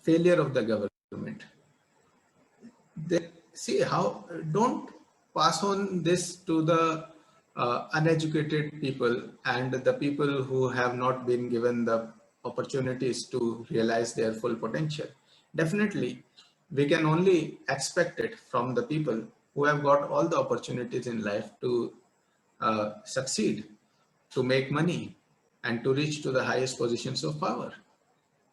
failure of the government. They see how don't pass on this to the uneducated people and the people who have not been given the opportunities to realize their full potential. Definitely, we can only expect it from the people who have got all the opportunities in life to succeed, to make money, and to reach to the highest positions of power.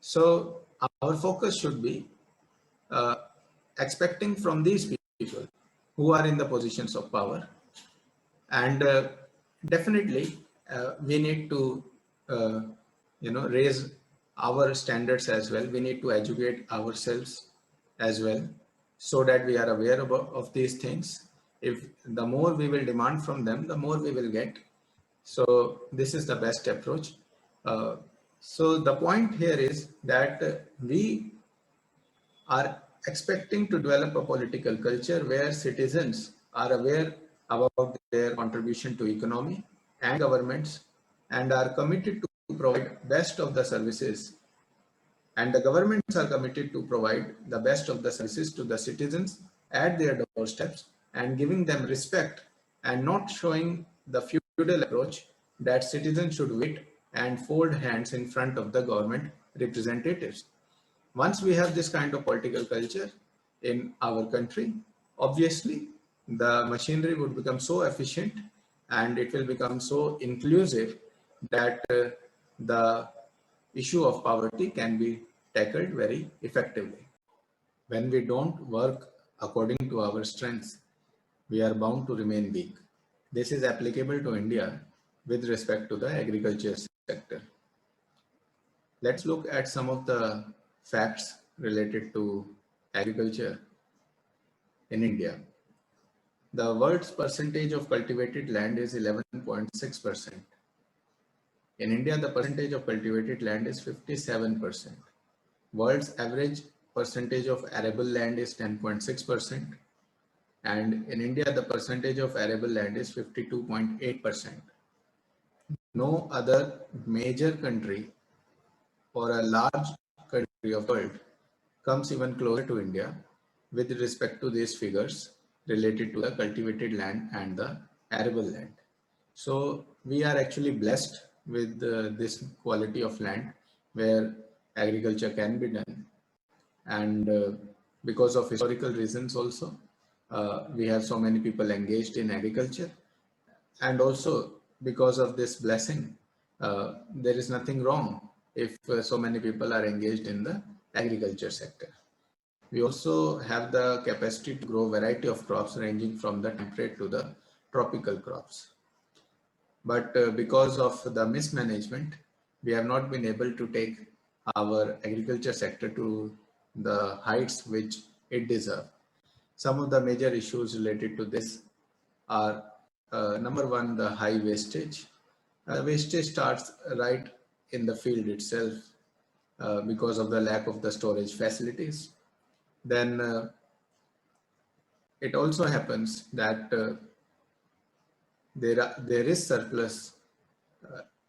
So our focus should be uh, expecting from these people who are in the positions of power, and definitely we need to uh, raise our standards as well. We need to educate ourselves as well, so that we are aware of these things. If the more we will demand from them, the more we will get. So this is the best approach. uh, so the point here is that we are expecting to develop a political culture where citizens are aware about their contribution to economy and governments, and are committed to provide best of the services, and the governments are committed to provide the best of the services to the citizens at their doorsteps, and giving them respect, and not showing the feudal approach that citizens should wait and fold hands in front of the government representatives. Once we have this kind of political culture in our country, obviously the machinery would become so efficient and it will become so inclusive that the issue of poverty can be tackled very effectively. When we don't work according to our strengths, we are bound to remain weak. This is applicable to India with respect to the agriculture sector. Let's look at some of the facts related to agriculture in India. The world's percentage of cultivated land is 11.6%. In India, the percentage of cultivated land is 57%. World's average percentage of arable land is 10.6%. And in India, the percentage of arable land is 52.8%. No other major country or a large country of the world comes even closer to India with respect to these figures related to the cultivated land and the arable land. So we are actually blessed with this quality of land where agriculture can be done, and because of historical reasons also, we have so many people engaged in agriculture, and also because of this blessing, there is nothing wrong if so many people are engaged in the agriculture sector. We also have the capacity to grow variety of crops ranging from the temperate to the tropical crops. But because of the mismanagement, we have not been able to take our agriculture sector to the heights which it deserves. Some of the major issues related to this are number one, the high wastage. Wastage starts right in the field itself because of the lack of the storage facilities. Then it also happens that there is surplus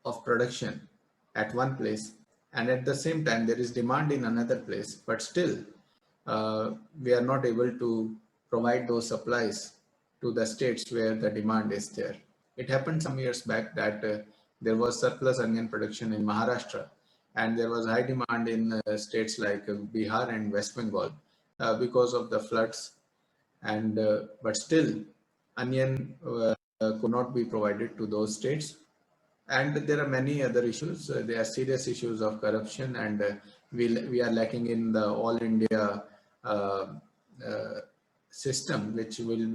of production at one place, and at the same time there is demand in another place, but still we are not able to provide those supplies to the states where the demand is there. It happened some years back that there was surplus onion production in Maharashtra, and there was high demand in states like Bihar and West Bengal because of the floods, and but still onion could not be provided to those states. And there are many other issues. There are serious issues of corruption, and we are lacking in the all India uh, uh, system, which will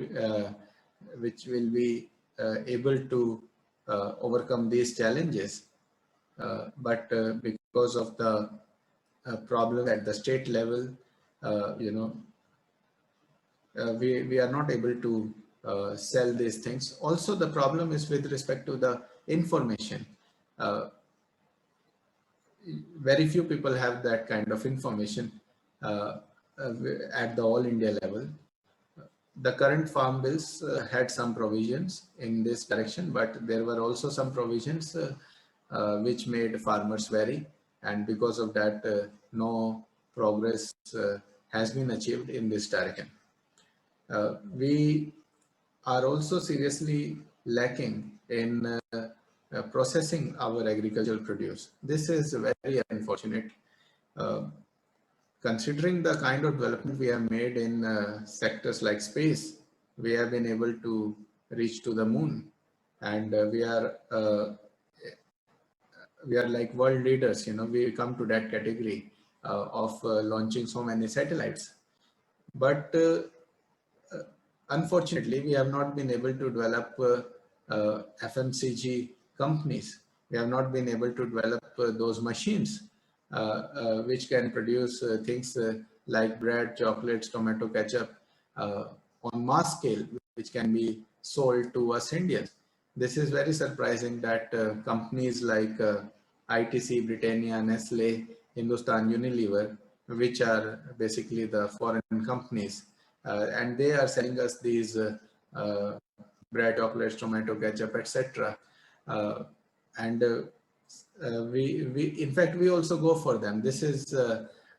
be able to overcome these challenges. But because of the problem at the state level, you know, we are not able to sell these things. Also, the problem is with respect to the information. Uh, Very few people have that kind of information uh, at the all India level. The current farm bills had some provisions in this direction, but there were also some provisions which made farmers wary, and because of that, no progress has been achieved in this direction. We are also seriously lacking in processing our agricultural produce. This is very unfortunate. Uh, Considering the kind of development we have made in sectors like space, we have been able to reach to the moon, and we are like world leaders. You know, we come to that category of launching so many satellites. But unfortunately, we have not been able to develop FMCG companies. We have not been able to develop those machines which can produce things like bread, chocolates, tomato ketchup on mass scale, which can be sold to us Indians. This is very surprising that companies like ITC, Britannia, Nestle, Hindustan Unilever, which are basically the foreign companies, and they are selling us these uh, bread, chocolates, tomato ketchup, etc. And in fact, we also go for them. This is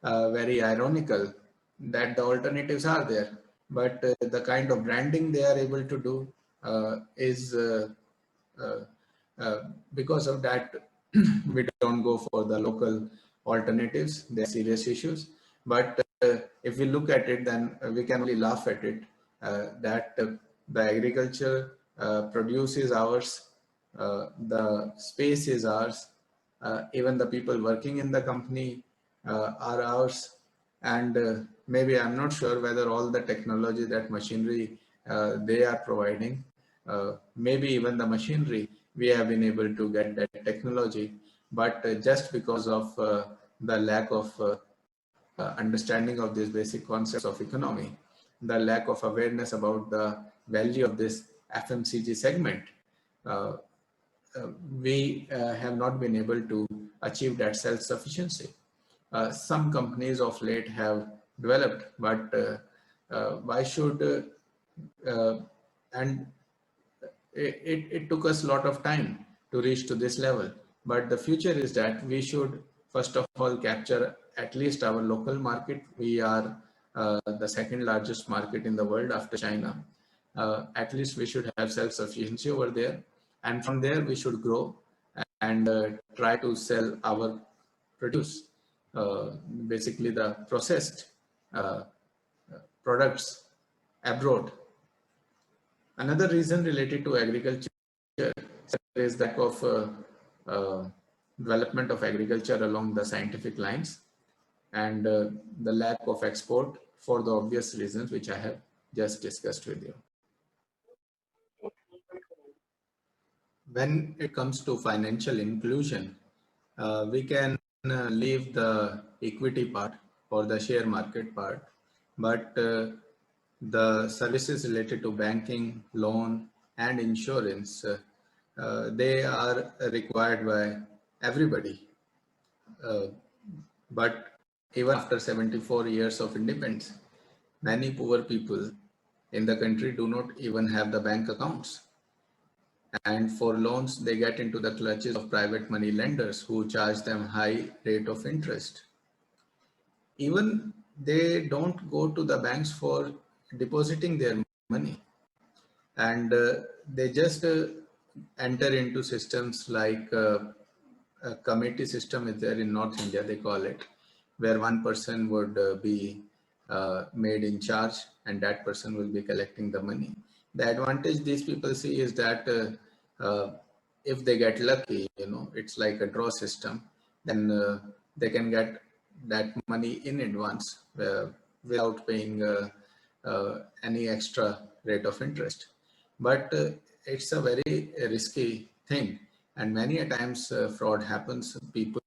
very ironical that the alternatives are there, but the kind of branding they are able to do is uh, uh, because of that, we don't go for the local alternatives. They're serious issues. But if we look at it, then we can only laugh at it that the agriculture produce is ours, the space is ours, even the people working in the company are ours. And maybe I'm not sure whether all the technology, that machinery they are providing, maybe even the machinery, we have been able to get that technology, but just because of the lack of understanding of these basic concepts of economy, the lack of awareness about the value of this FMCG segment, uh, we have not been able to achieve that self-sufficiency. Some companies of late have developed, but why should and it took us a lot of time to reach to this level. But the future is that we should first of all capture at least our local market. We are the second largest market in the world after China. At least we should have self-sufficiency over there, and from there we should grow and try to sell our produce, basically the processed uh, products abroad. Another reason related to agriculture is lack of uh, development of agriculture along the scientific lines, and the lack of export for the obvious reasons which I have just discussed with you. When it comes to financial inclusion, we can leave the equity part or the share market part, but the services related to banking, loan, and insurance, they are required by everybody. Uh, but even after 74 years of independence, many poor people in the country do not even have the bank accounts. And for loans, they get into the clutches of private money lenders who charge them high rate of interest. Even they don't go to the banks for depositing their money, and they just enter into systems like a committee system is there in North India, they call it, where one person would be made in charge, and that person will be collecting the money. The advantage these people see is that if they get lucky, you know, it's like a draw system, then they can get that money in advance without paying any extra rate of interest. But it's a very risky thing, and many a times fraud happens. People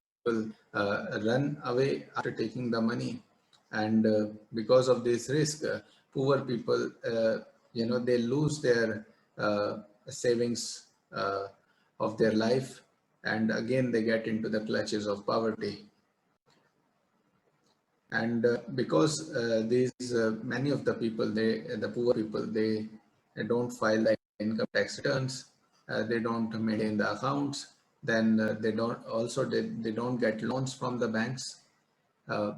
run away after taking the money, and because of this risk, poor people, you know, they lose their savings of their life, and again they get into the clutches of poverty. And because these many of the people, the poor people, they don't file the income tax returns, they don't maintain the accounts, then they don't get loans from the banks. uh,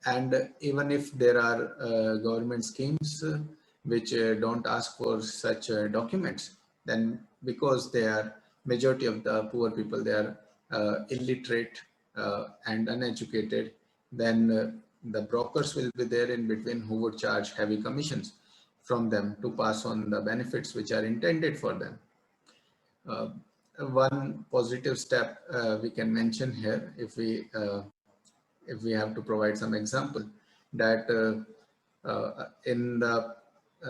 and even if there are government schemes which don't ask for such documents, then because they are majority of the poor people, they are illiterate and uneducated, then the brokers will be there in between who would charge heavy commissions from them to pass on the benefits which are intended for them. Uh, One positive step we can mention here, if we have to provide some example, that in the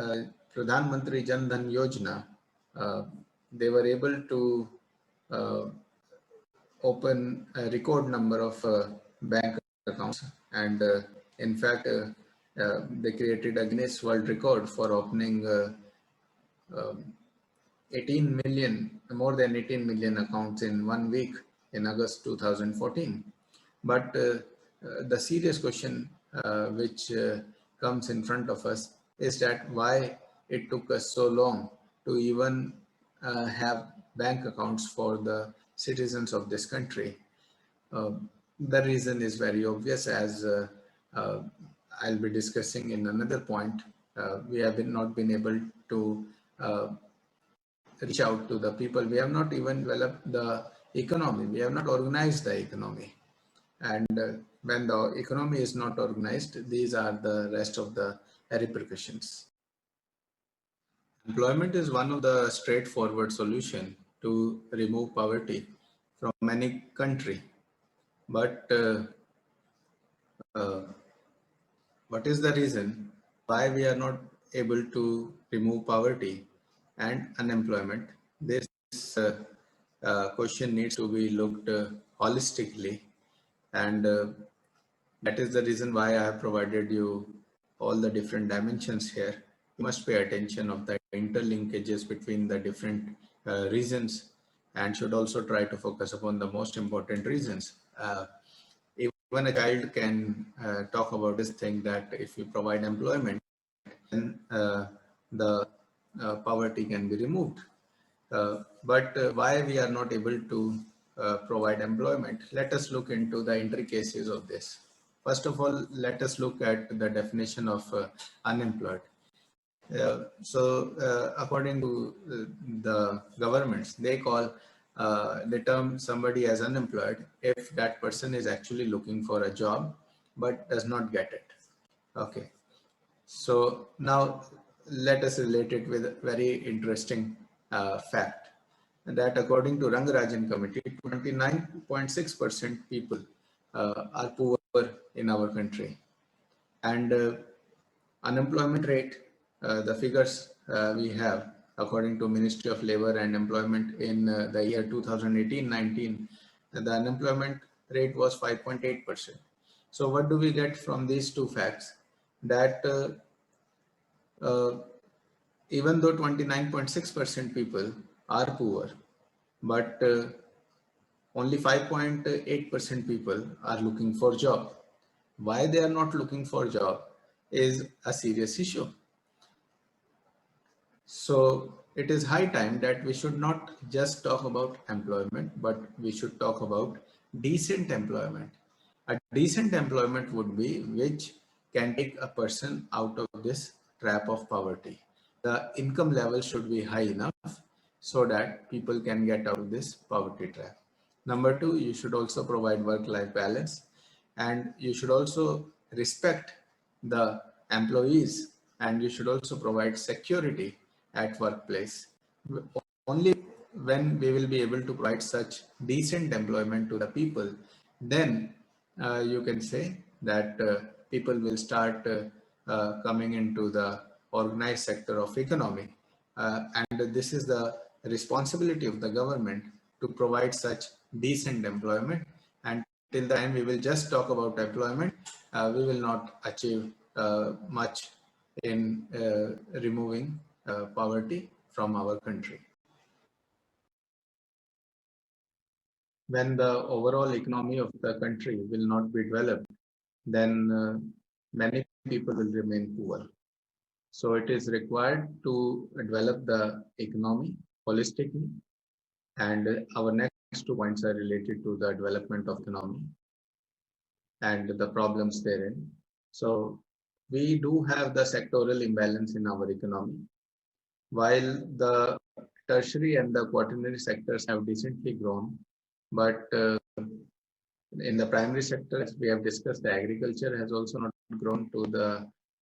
uh, Pradhan Mantri Jan Dhan Yojana, they were able to uh, open a record number of bank accounts, and in fact, they created a Guinness World Record for opening um 18 million, more than 18 million accounts in 1 week in August 2014. But the serious question which comes in front of us is that why it took us so long to even have bank accounts for the citizens of this country. Uh, the reason is very obvious, as uh, I'll be discussing in another point. We have not been able to uh, reach out to the people. We have not even developed the economy. We have not organized the economy. And when the economy is not organized, these are the rest of the repercussions. Employment is one of the straightforward solution to remove poverty from any country. But uh, what is the reason why we are not able to remove poverty and unemployment? This question needs to be looked holistically, and that is the reason why I have provided you all the different dimensions here. You must pay attention of the interlinkages between the different reasons, and should also try to focus upon the most important reasons. Even a child can talk about this thing, that if you provide employment, then the poverty can be removed. But why we are not able to provide employment? Let us look into the intricacies of this. First of all, let us look at the definition of unemployed. According to the governments, they call the term somebody as unemployed if that person is actually looking for a job but does not get it. Okay. So now let us relate it with a very interesting fact, that according to Rangarajan Committee, 29.6% people are poor in our country. And unemployment rate, the figures we have according to Ministry of Labor and Employment in the year 2018-19, the unemployment rate was 5.8%. So what do we get from these two facts? That uh, even though 29.6% people are poor, but only 5.8% people are looking for job. Why they are not looking for job is a serious issue. So it is high time that we should not just talk about employment, but we should talk about decent employment. A decent employment would be which can take a person out of this trap of poverty. The income level should be high enough so that people can get out of this poverty trap. Number two, you should also provide work-life balance, and you should also respect the employees, and you should also provide security at workplace. Only when we will be able to provide such decent employment to the people, then you can say that people will start coming into the organized sector of economy. And this is the responsibility of the government to provide such decent employment. And till the time we will just talk about employment, we will not achieve much in removing poverty from our country. When the overall economy of the country will not be developed, then many people will remain poor. So it is required to develop the economy holistically. And our next 2 points are related to the development of economy and the problems therein. So we do have the sectoral imbalance in our economy. While the tertiary and the quaternary sectors have decently grown, but in the primary sector, as we have discussed, the agriculture has also not grown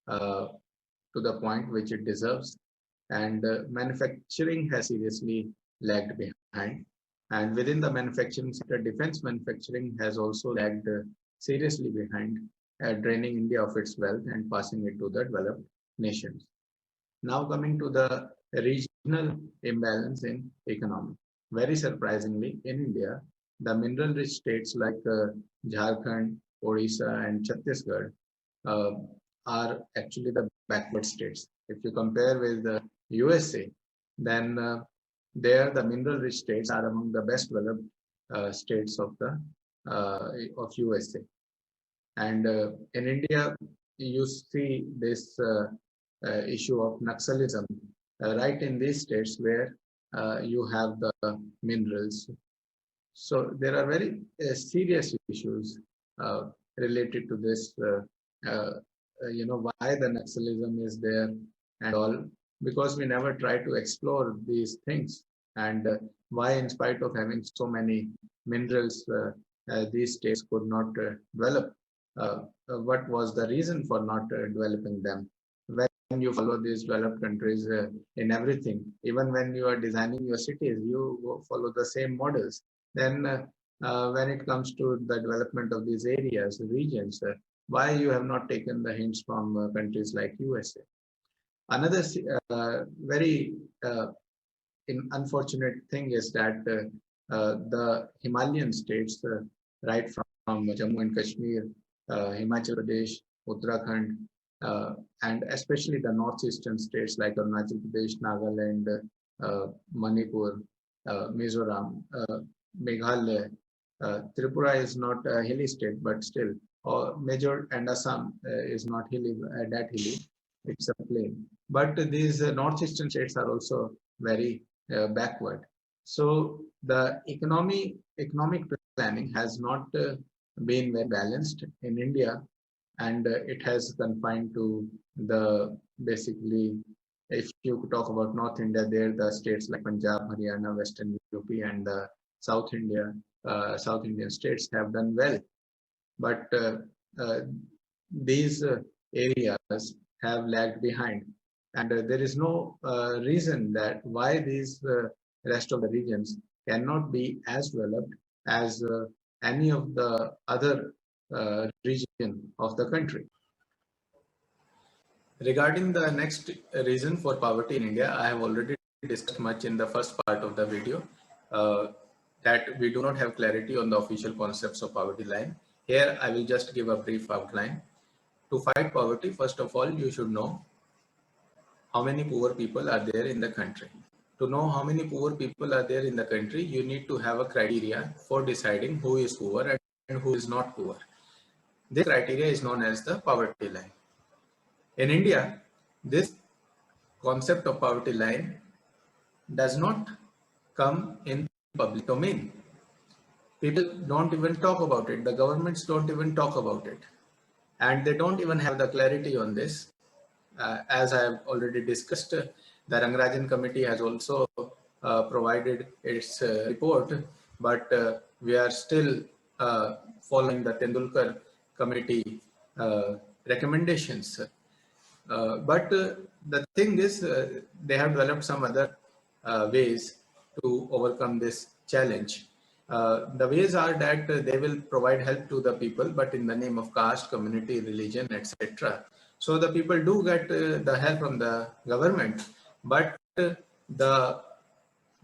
uh, to the point which it deserves, and manufacturing has seriously lagged behind. And within the manufacturing sector, defense manufacturing has also lagged seriously behind, draining India of its wealth and passing it to the developed nations. Now coming to the regional imbalance in economy. Very surprisingly, in India, the mineral-rich states like Jharkhand, Odisha, and Chhattisgarh uh, are actually the backward states. If you compare with the USA, then there the mineral-rich states are among the best developed states of USA. And in India, you see this issue of Naxalism right in these states where you have the minerals. So there are very serious issues related to this. Why the Naxalism is there and all, because we never try to explore these things, and why, in spite of having so many minerals, these states could not develop. What was the reason for not developing them? When you follow these developed countries in everything, even when you are designing your cities, you follow the same models. Then when it comes to the development of these areas, regions, why you have not taken the hints from countries like USA? Another very unfortunate thing is that the Himalayan states, right from Jammu and Kashmir, Himachal Pradesh, Uttarakhand, and especially the northeastern states like Arunachal Pradesh, Nagaland, Manipur, Mizoram, Meghalaya. Tripura is not a hilly state, but still, major, and Assam is not hilly, that hilly. It's a plain. But these northeastern states are also very backward. So the economic planning has not been very balanced in India, and it has confined to the basically, if you talk about North India, there the states like Punjab, Haryana, Western UP, and the South Indian states have done well, but uh, these areas have lagged behind, and there is no reason that why these rest of the regions cannot be as developed as any of the other region of the country. Regarding the next reason for poverty in India, I have already discussed much in the first part of the video, that we do not have clarity on the official concepts of poverty line. Here, I will just give a brief outline. To fight poverty, first of all, you should know how many poor people are there in the country. To know how many poor people are there in the country, you need to have a criteria for deciding who is poor and who is not poor. This criteria is known as the poverty line. In India, this concept of poverty line does not come in public domain. People don't even talk about it. The governments don't even talk about it. And they don't even have the clarity on this. As I have already discussed, the Rangarajan committee has also provided its report, but we are still following the Tendulkar committee recommendations. But the thing is, they have developed some other ways to overcome this challenge. The ways are that they will provide help to the people, but in the name of caste, community, religion, etc. So the people do get the help from the government, but the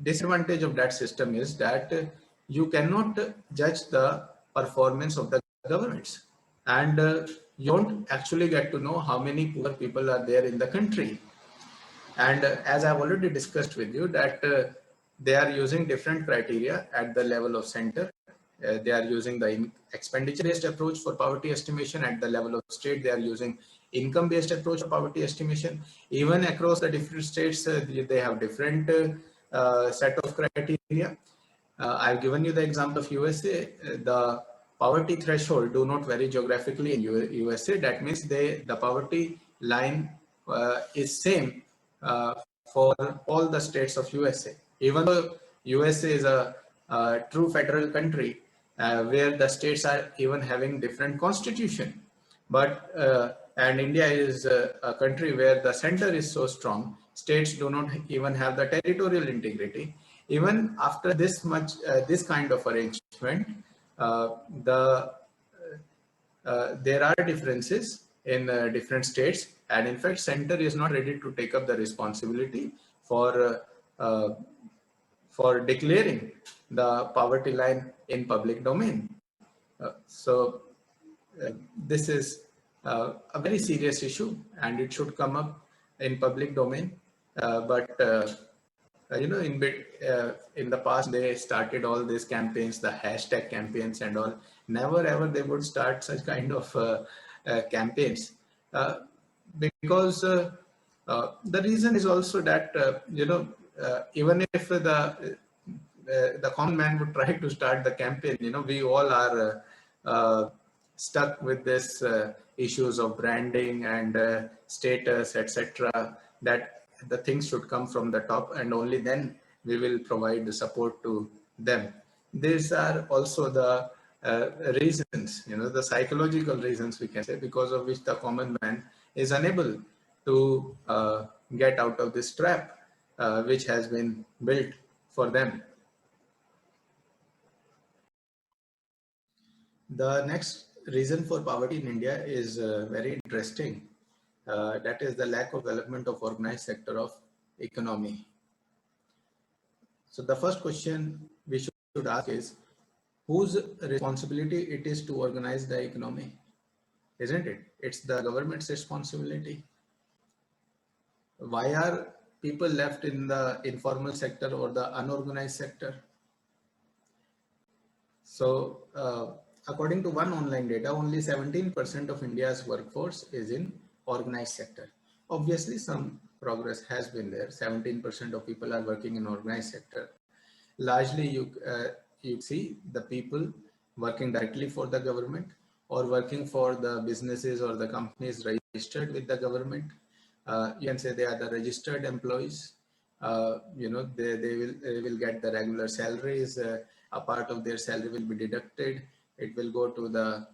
disadvantage of that system is that you cannot judge the performance of the governments, and you don't actually get to know how many poor people are there in the country. And as I've already discussed with you that they are using different criteria at the level of center, they are using the expenditure-based approach for poverty estimation. At the level of state, they are using income-based approach for poverty estimation. Even across the different states, they have different set of criteria. I've given you the example of USA. The poverty threshold do not vary geographically in USA. That means the poverty line is same for all the states of USA. Even though USA is a true federal country where the states are even having different constitution, but and India is a country where the center is so strong, states do not even have the territorial integrity. Even after this much, this kind of arrangement, there are differences in different states, and in fact, center is not ready to take up the responsibility for declaring the poverty line in public domain. So this is a very serious issue, and it should come up in public domain. In the past, they started all these campaigns, the hashtag campaigns and all. Never ever they would start such kind of campaigns because the reason is also that even if the common man would try to start the campaign, we all are stuck with this issues of branding and status, etc. That the things should come from the top, and only then we will provide the support to them. These are also the reasons, the psychological reasons, we can say, because of which the common man is unable to get out of this trap which has been built for them. The next reason for poverty in India is very interesting. That is the lack of development of organized sector of economy. So the first question we should ask is, whose responsibility it is to organize the economy? Isn't it? It's the government's responsibility. Why are people left in the informal sector or the unorganized sector? So according to one online data, only 17% of India's workforce is in organized sector. Obviously, some progress has been there. 17% of people are working in organized sector. Largely, you see the people working directly for the government or working for the businesses or the companies registered with the government. You can say they are the registered employees. They will get the regular salaries. A part of their salary will be deducted. It will go to the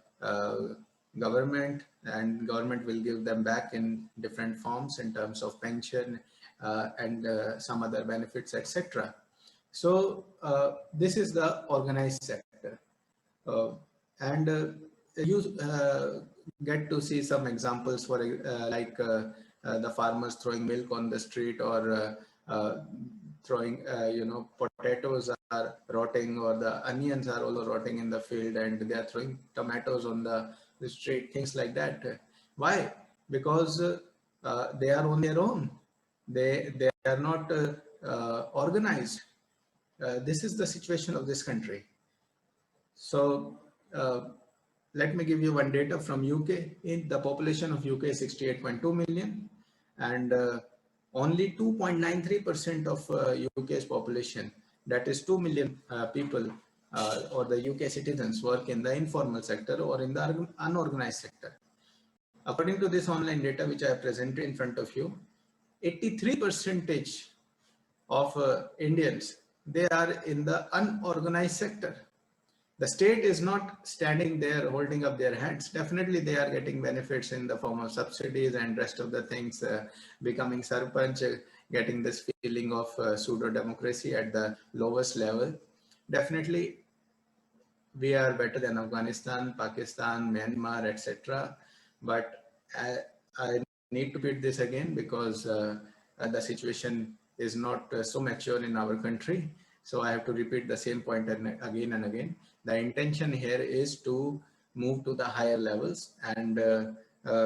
government, and government will give them back in different forms in terms of pension and some other benefits, etc. So this is the organized sector, and you get to see some examples for like the farmers throwing milk on the street, or throwing potatoes are rotting, or the onions are also rotting in the field, and they are throwing tomatoes on the street, things like that. Why? Because they are on their own. They are not organized. This is the situation of this country. So let me give you one data from UK. In the population of UK is 68.2 million, and only 2.93% of UK's population, that is 2 million people or the UK citizens, work in the informal sector or in the unorganized sector. According to this online data which I have presented in front of you, 83% of Indians, they are in the unorganized sector. The state is not standing there holding up their hands. Definitely they are getting benefits in the form of subsidies and rest of the things, becoming sarpanch, getting this feeling of pseudo-democracy at the lowest level. Definitely we are better than Afghanistan, Pakistan, Myanmar, etc. But I need to repeat this again because the situation is not so mature in our country. So I have to repeat the same point again and again. The intention here is to move to the higher levels and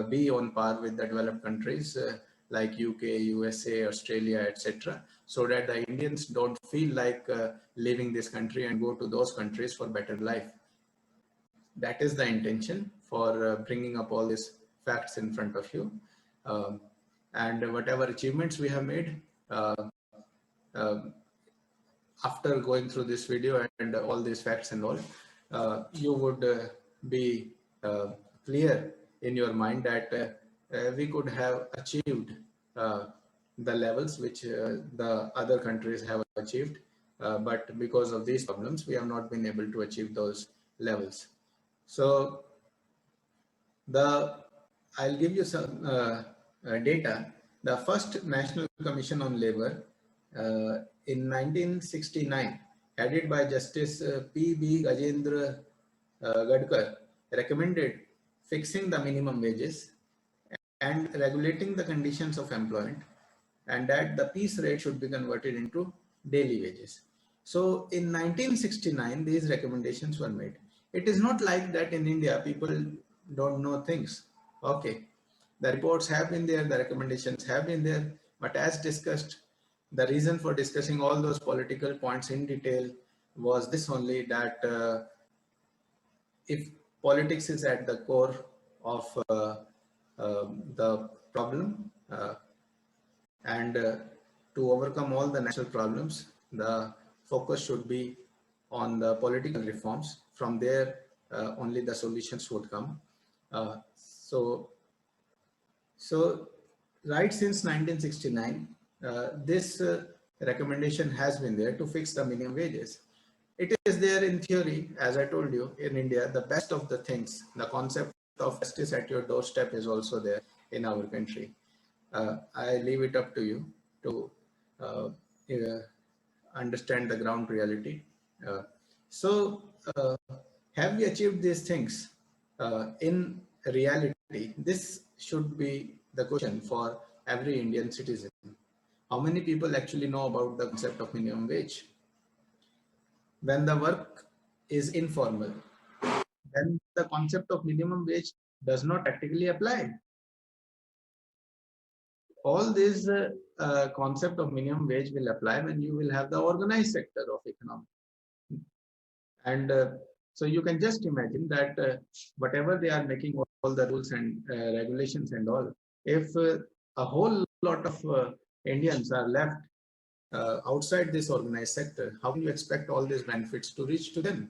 be on par with the developed countries like UK, USA, Australia, etc. so that the Indians don't feel like leaving this country and go to those countries for better life. That is the intention for bringing up all these facts in front of you. Um, and whatever achievements we have made, uh, after going through this video and all these facts and all, you would be clear in your mind that we could have achieved the levels which the other countries have achieved, but because of these problems, we have not been able to achieve those levels. So I'll give you some data. The first National Commission on Labor in 1969, headed by Justice P.B. Gajendra Gadkar, recommended fixing the minimum wages and regulating the conditions of employment, and that the piece rate should be converted into daily wages. So in 1969, these recommendations were made. It is not like that in India, people don't know things. Okay, the reports have been there, the recommendations have been there, but as discussed, the reason for discussing all those political points in detail was this only, that if politics is at the core of the problem, and to overcome all the national problems, the focus should be on the political reforms. From there, only the solutions would come. So right since 1969, this recommendation has been there to fix the minimum wages. It is there in theory, as I told you, in India, the best of the things, the concept of justice at your doorstep is also there in our country. I leave it up to you to understand the ground reality. So, have we achieved these things in reality? This should be the question for every Indian citizen. How many people actually know about the concept of minimum wage? When the work is informal, then the concept of minimum wage does not practically apply. All this concept of minimum wage will apply when you will have the organized sector of economy. And so you can just imagine that whatever they are making all the rules and regulations and all, if a whole lot of Indians are left outside this organized sector, how can you expect all these benefits to reach to them?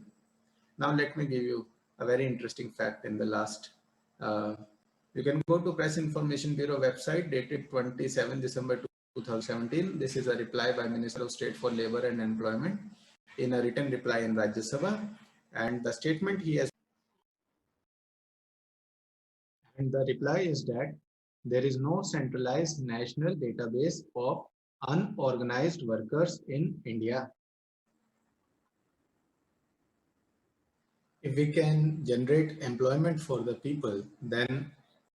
Now, let me give you a very interesting fact in the last. You can go to Press Information Bureau website dated 27 December 2017. This is a reply by Minister of State for Labor and Employment in a written reply in Rajya Sabha. And the statement he has, and the reply is that there is no centralized national database of unorganized workers in India. If we can generate employment for the people, then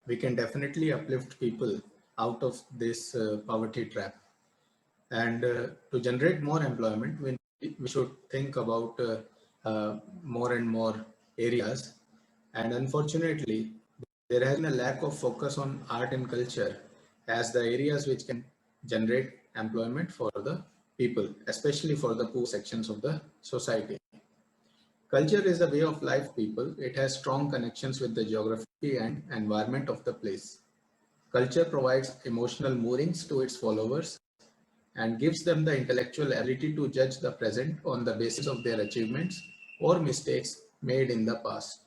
we can definitely uplift people out of this poverty trap. And to generate more employment, we should think about more and more areas. And unfortunately, there has been a lack of focus on art and culture as the areas which can generate employment for the people, especially for the poor sections of the society. Culture is a way of life, people. It has strong connections with the geography and environment of the place. Culture provides emotional moorings to its followers and gives them the intellectual ability to judge the present on the basis of their achievements or mistakes made in the past.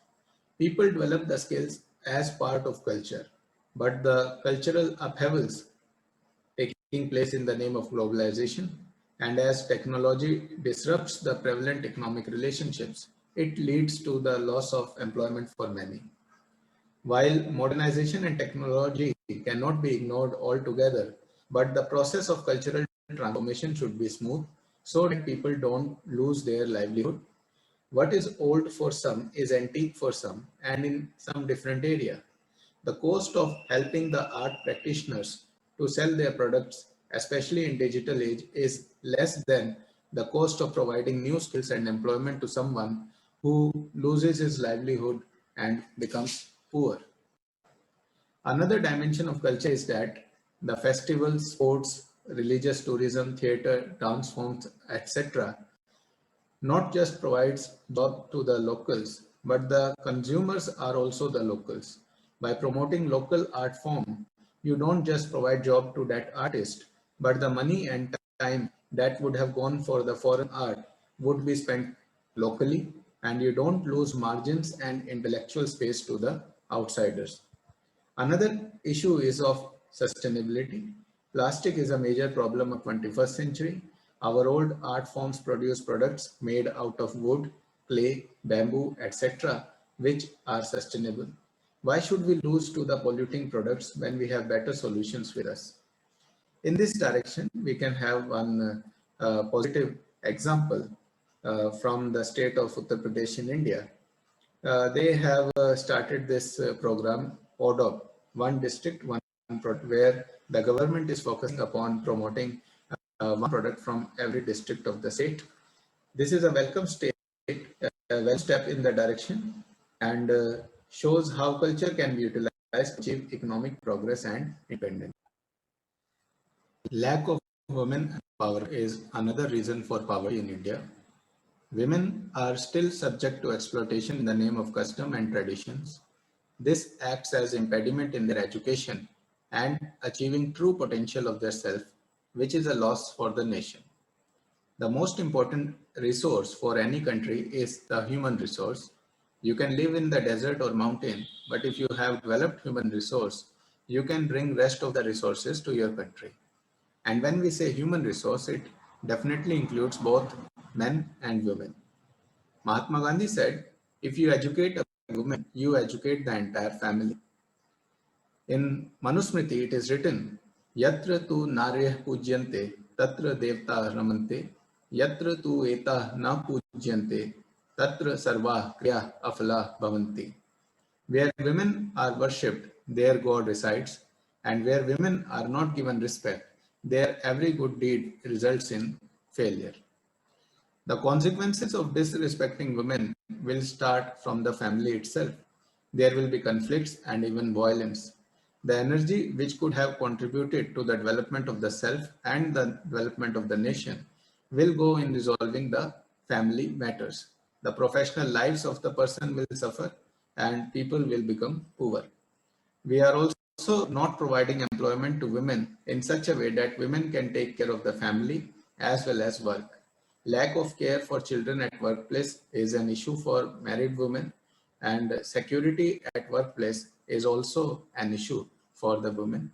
People develop the skills as part of culture, but the cultural upheavals taking place in the name of globalization, and as technology disrupts the prevalent economic relationships, it leads to the loss of employment for many. While modernization and technology cannot be ignored altogether, but the process of cultural transformation should be smooth so that people don't lose their livelihood. What is old for some is antique for some, and in some different area. The cost of helping the art practitioners to sell their products, especially in digital age, is less than the cost of providing new skills and employment to someone who loses his livelihood and becomes poor. Another dimension of culture is that the festivals, sports, religious tourism, theatre, dance forms, etc., not just provides job to the locals, but the consumers are also the locals. By promoting local art form, you don't just provide job to that artist, but the money and time that would have gone for the foreign art would be spent locally, and you don't lose margins and intellectual space to the outsiders. Another issue is of sustainability. Plastic is a major problem of 21st century. Our old art forms produce products made out of wood, clay, bamboo, etc., which are sustainable. Why should we lose to the polluting products when we have better solutions with us? In this direction, we can have one positive example from the state of Uttar Pradesh in India. They have started this program, ODOP, one district, one product, where the government is focusing upon promoting one product from every district of the state. This is a welcome step in the direction, and shows how culture can be utilized to achieve economic progress and independence. Lack of women power is another reason for poverty in India. Women are still subject to exploitation in the name of custom and traditions. This acts as impediment in their education and achieving true potential of their self, which is a loss for the nation. The most important resource for any country is the human resource. You can live in the desert or mountain, but if you have developed human resource, you can bring rest of the resources to your country. And when we say human resource, it definitely includes both men and women. Mahatma Gandhi said, if you educate a woman, you educate the entire family. In Manusmriti, it is written, Yatra tu naryah pujyante, tatra devta ramante, yatra tu etah na pujyante, tatra sarva kriya afala bhavanti. Where women are worshipped, there God resides, and where women are not given respect, there every good deed results in failure. The consequences of disrespecting women will start from the family itself. There will be conflicts and even violence. The energy which could have contributed to the development of the self and the development of the nation will go in resolving the family matters. The professional lives of the person will suffer and people will become poor. We are also not providing employment to women in such a way that women can take care of the family as well as work. Lack of care for children at workplace is an issue for married women, and security at workplace is also an issue for the women.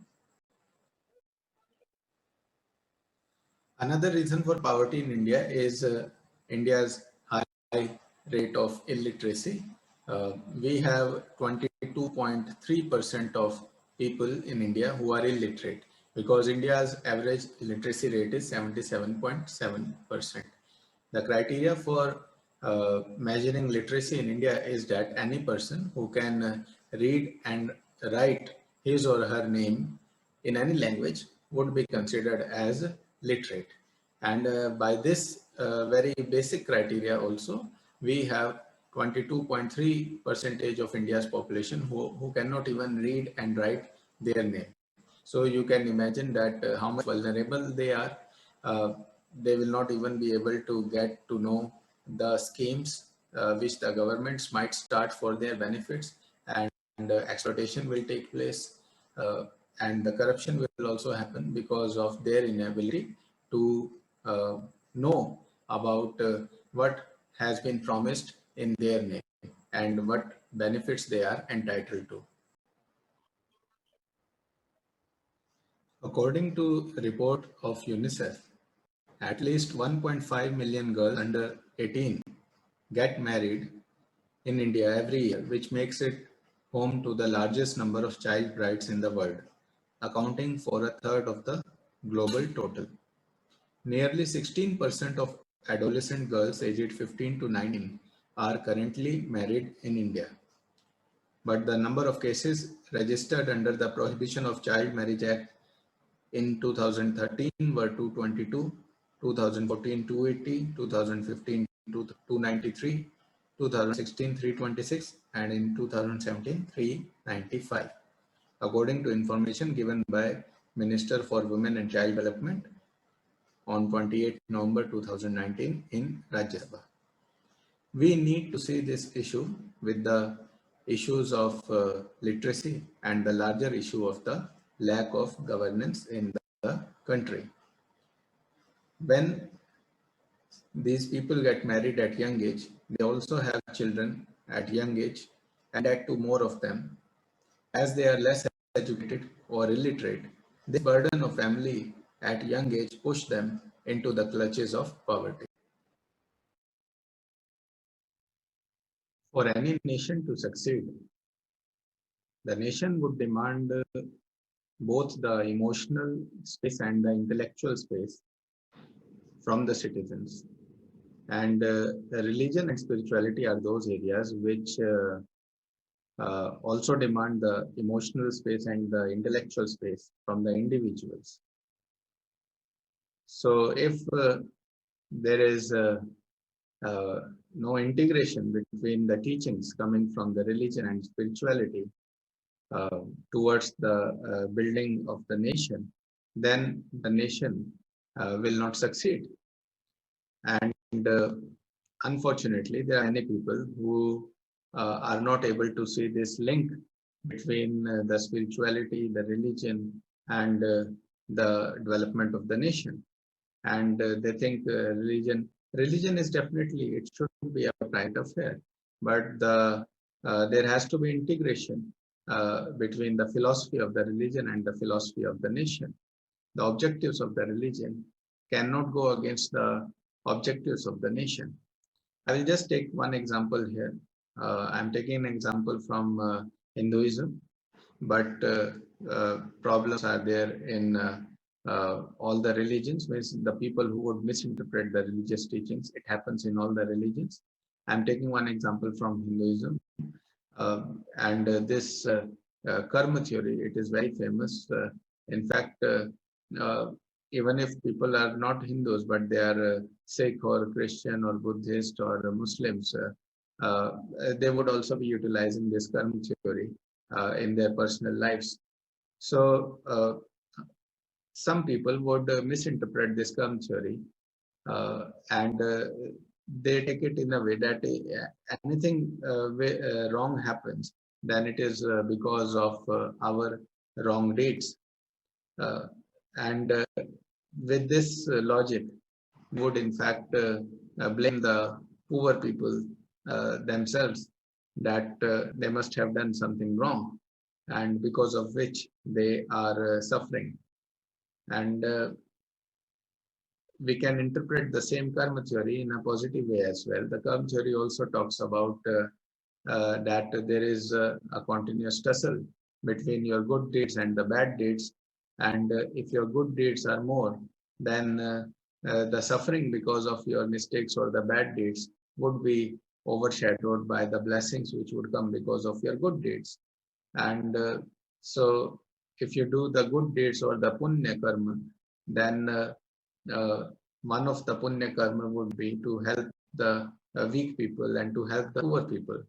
Another reason for poverty in India is India's high rate of illiteracy. We have 22.3% of people in India who are illiterate, because India's average literacy rate is 77.7%. The criteria for measuring literacy in India is that any person who can read and write his or her name in any language would be considered as literate. And by this very basic criteria also, we have 22.3 percentage of India's population who cannot even read and write their name. So you can imagine that how much vulnerable they are. Uh, they will not even be able to get to know the schemes which the governments might start for their benefits, and exploitation will take place, uh, and the corruption will also happen because of their inability to uh, know about what has been promised in their name and what benefits they are entitled to. According to a report of UNICEF, at least 1.5 million girls under 18 get married in India every year, which makes it home to the largest number of child brides in the world, accounting for a third of the global total. Nearly 16% of adolescent girls aged 15 to 19 are currently married in India. But the number of cases registered under the Prohibition of Child Marriage Act in 2013 were 222, 2014 280, 2015 293, 2016 326, and in 2017 395, according to information given by Minister for Women and Child Development on 28 November 2019 in Rajya Sabha. We need to see this issue with the issues of literacy and the larger issue of the lack of governance in the country. When these people get married at young age, they also have children at young age, and add to more of them. As they are less educated or illiterate, this burden of family at young age push them into the clutches of poverty. For any nation to succeed, the nation would demand both the emotional space and the intellectual space from the citizens. And religion and spirituality are those areas which also demand the emotional space and the intellectual space from the individuals. So if there is no integration between the teachings coming from the religion and spirituality towards the building of the nation, then the nation will not succeed. And unfortunately, there are many people who are not able to see this link between the spirituality, the religion, and the development of the nation. And they think religion is definitely, it should be a private affair, but there has to be integration between the philosophy of the religion and the philosophy of the nation. The objectives of the religion cannot go against the objectives of the nation. I will just take one example here. I'm taking an example from Hinduism, but problems are there in all the religions, means the people who would misinterpret the religious teachings. It happens in all the religions. I'm taking one example from Hinduism. And this karma theory, it is very famous. In fact, even if people are not Hindus, but they are Sikh or Christian or Buddhist or Muslims, they would also be utilizing this karma theory in their personal lives. So some people would misinterpret this karma theory and they take it in a way that anything wrong happens, then it is because of our wrong deeds. And with this logic, would in fact blame the poor people themselves, that they must have done something wrong, and because of which they are suffering. And we can interpret the same karma theory in a positive way as well. The karma theory also talks about that there is a continuous tussle between your good deeds and the bad deeds. And if your good deeds are more, then the suffering because of your mistakes or the bad deeds would be overshadowed by the blessings which would come because of your good deeds. And so if you do the good deeds or the punya karma, then one of the punya karma would be to help the weak people and to help the poor people.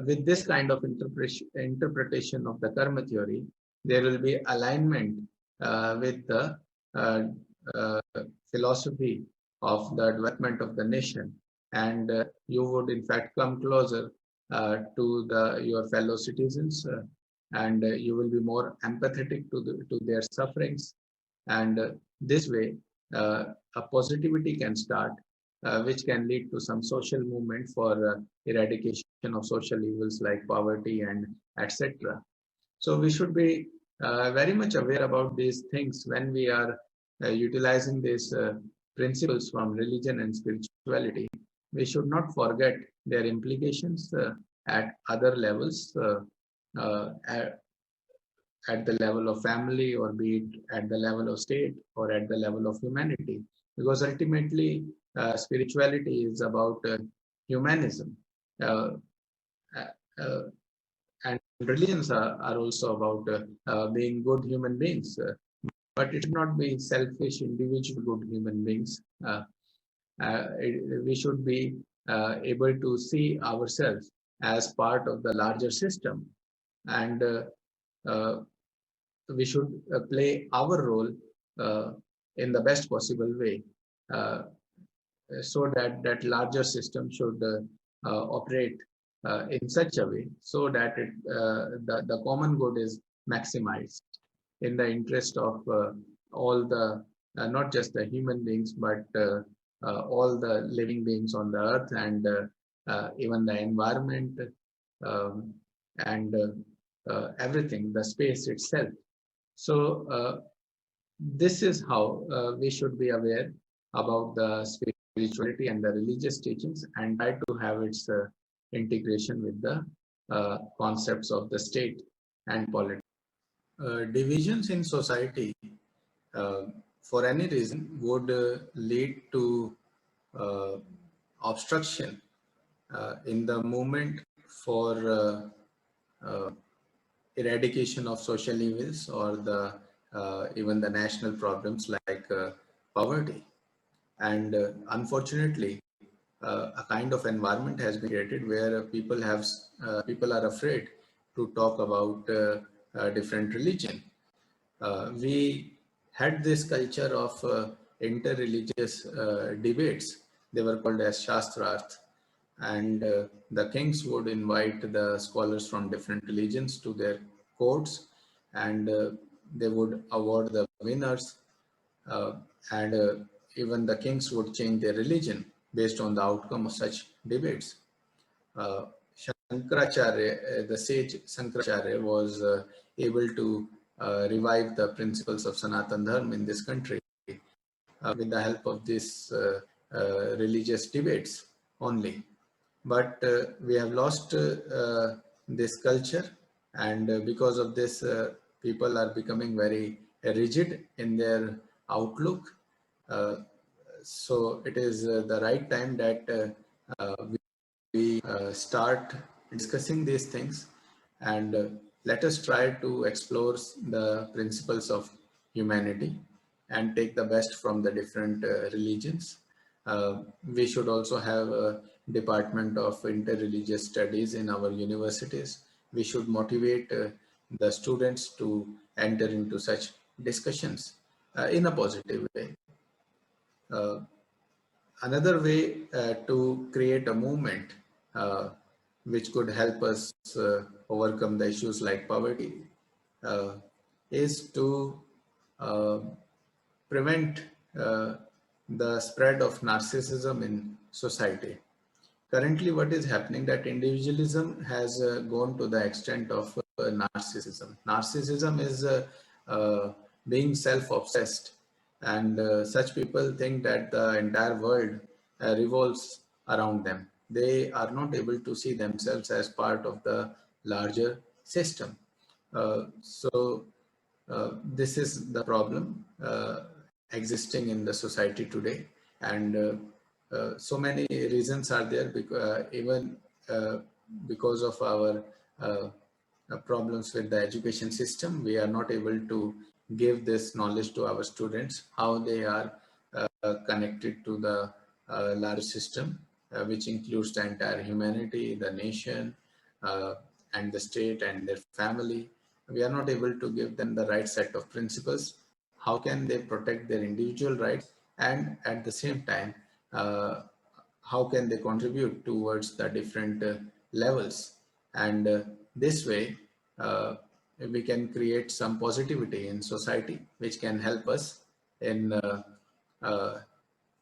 With this kind of interpretation of the karma theory, there will be alignment with the uh, uh, philosophy of the development of the nation, and you would in fact come closer to your fellow citizens, and you will be more empathetic to their sufferings, and this way a positivity can start, which can lead to some social movement for eradication of social evils like poverty and etc. So we should be very much aware about these things when we are utilizing these principles from religion and spirituality. We should not forget their implications at other levels, at the level of family, or be it at the level of state or at the level of humanity, because ultimately spirituality is about humanism, uh, uh, uh, and religions are also about being good human beings, but it should not be selfish individual good human beings. We should be able to see ourselves as part of the larger system, and we should play our role uh, in the best possible way, uh, so that that larger system should operate in such a way so that the common good is maximized in the interest of all the not just the human beings, but all the living beings on the earth, and even the environment, um, and everything, the space itself. So this is how we should be aware about the spirituality and the religious teachings, and try to have its integration with the concepts of the state and politics. Divisions in society, uh, for any reason, would lead to uh, obstruction in the movement for eradication of social evils, or the even the national problems like poverty. And unfortunately, a kind of environment has been created where people are afraid to talk about different religion. We had this culture of inter-religious debates. They were called as Shastrarth, and the kings would invite the scholars from different religions to their courts, and they would award the winners, uh, and even the kings would change their religion based on the outcome of such debates. uh, Shankaracharya, the sage Shankaracharya, was able to revive the principles of Sanatan Dharma in this country with the help of these religious debates only. But we have lost this culture, and because of this, people are becoming very rigid in their outlook. Uh, so it is the right time that we start discussing these things, and let us try to explore the principles of humanity and take the best from the different religions. We should also have a department of interreligious studies in our universities. We should motivate the students to enter into such discussions in a positive way. Uh, Another way to create a movement uh, which could help us overcome the issues like poverty uh, is to uh, prevent uh, the spread of narcissism in society. Currently, what is happening, that individualism has gone to the extent of narcissism. Narcissism is being self-obsessed, and such people think that the entire world revolves around them. They are not able to see themselves as part of the larger system. So this is the problem existing in the society today, and so many reasons are there, because even uh, because of our uh, problems with the education system, we are not able to give this knowledge to our students, how they are connected to the large system, which includes the entire humanity, the nation, uh, and the state and their family. We are not able to give them the right set of principles. How can they protect their individual rights, and at the same time, uh, how can they contribute towards the different levels? And this way, uh, we can create some positivity in society, which can help us in uh,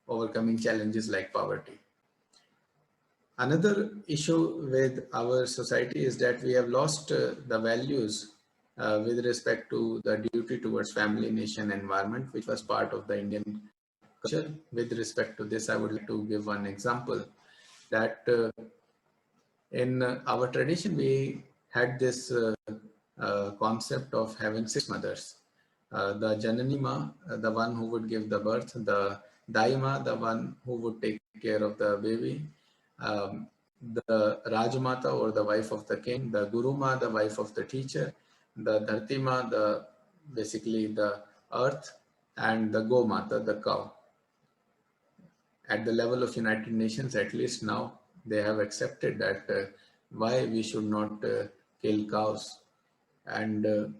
overcoming challenges like poverty. Another issue with our society is that we have lost the values with respect to the duty towards family, nation, environment, which was part of the Indian culture. With respect to this, I would like to give one example, that in our tradition, we had this concept of having six mothers. The Jananima, the one who would give the birth, the Daima, the one who would take care of the baby, um, the Rajmata, or the wife of the king, the Guruma, the wife of the teacher, the Dhartima, the basically the earth, and the Gomata, the cow. At the level of United Nations, at least now, they have accepted that why we should not kill cows. And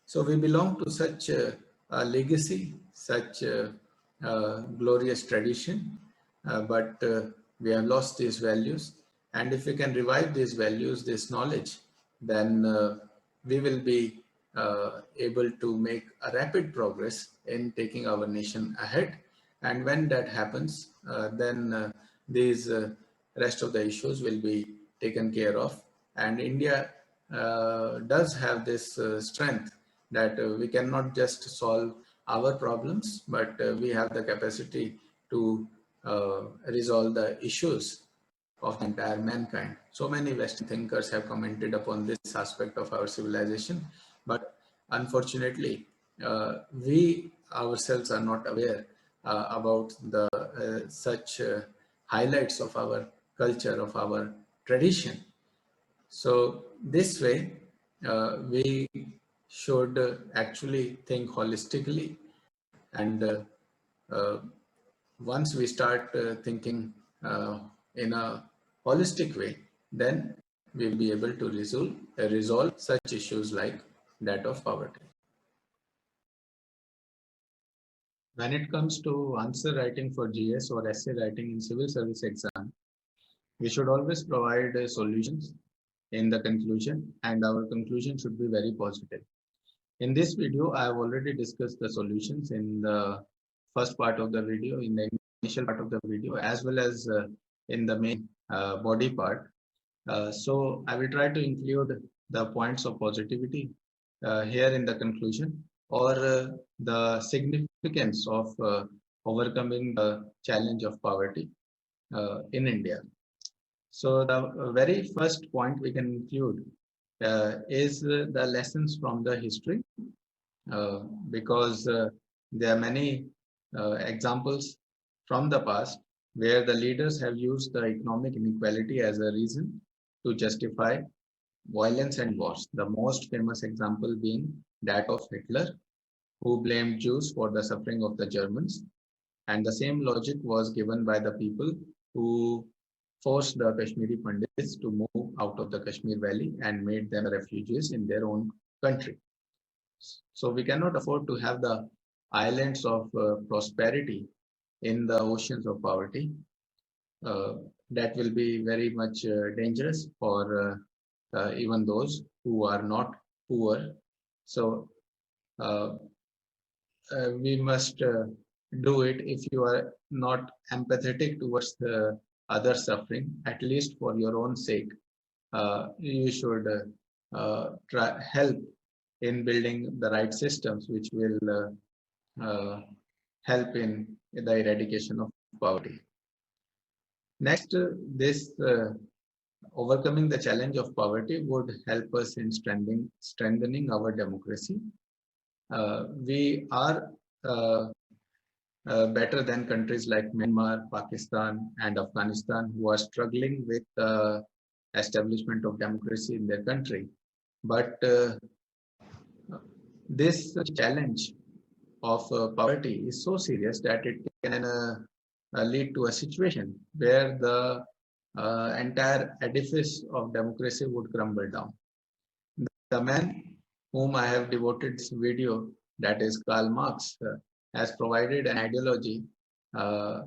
So we belong to such a legacy, such glorious tradition, but we have lost these values. And if we can revive these values, this knowledge, then we will be able to make a rapid progress in taking our nation ahead. And when that happens, then these rest of the issues will be taken care of. And India does have this strength that we cannot just solve our problems, but we have the capacity to resolve the issues of the entire mankind. So many Western thinkers have commented upon this aspect of our civilization, but unfortunately, we ourselves are not aware about the such highlights of our culture, of our tradition. So this way, we should actually think holistically, and uh, once we start thinking in a holistic way, then we will be able to resolve such issues like that of poverty. When it comes to answer writing for GS or essay writing in civil service exam, we should always provide solutions in the conclusion, and our conclusion should be very positive. In this video, I have already discussed the solutions in the first part of the video, in the initial part of the video, as well as in the main body part. So I will try to include the points of positivity here in the conclusion, or the significance of overcoming the challenge of poverty in India. So the very first point we can include is the lessons from the history, because there are many examples from the past where the leaders have used the economic inequality as a reason to justify violence and wars. The most famous example being that of Hitler, who blamed Jews for the suffering of the Germans. And the same logic was given by the people who forced the Kashmiri Pandits to move out of the Kashmir Valley and made them refugees in their own country. So we cannot afford to have the islands of prosperity in the oceans of poverty. That will be very much dangerous for even those who are not poor. So uh, we must do it if you are not empathetic towards the other suffering, at least for your own sake. You should try help in building the right systems which will help in the eradication of poverty. Next, this overcoming the challenge of poverty would help us in strengthening our democracy. We are better than countries like Myanmar, Pakistan, and Afghanistan, who are struggling with the establishment of democracy in their country. But this challenge of poverty is so serious that it can lead to a situation where the entire edifice of democracy would crumble down. The man whom I have devoted this video, that is Karl Marx, has provided an ideology uh,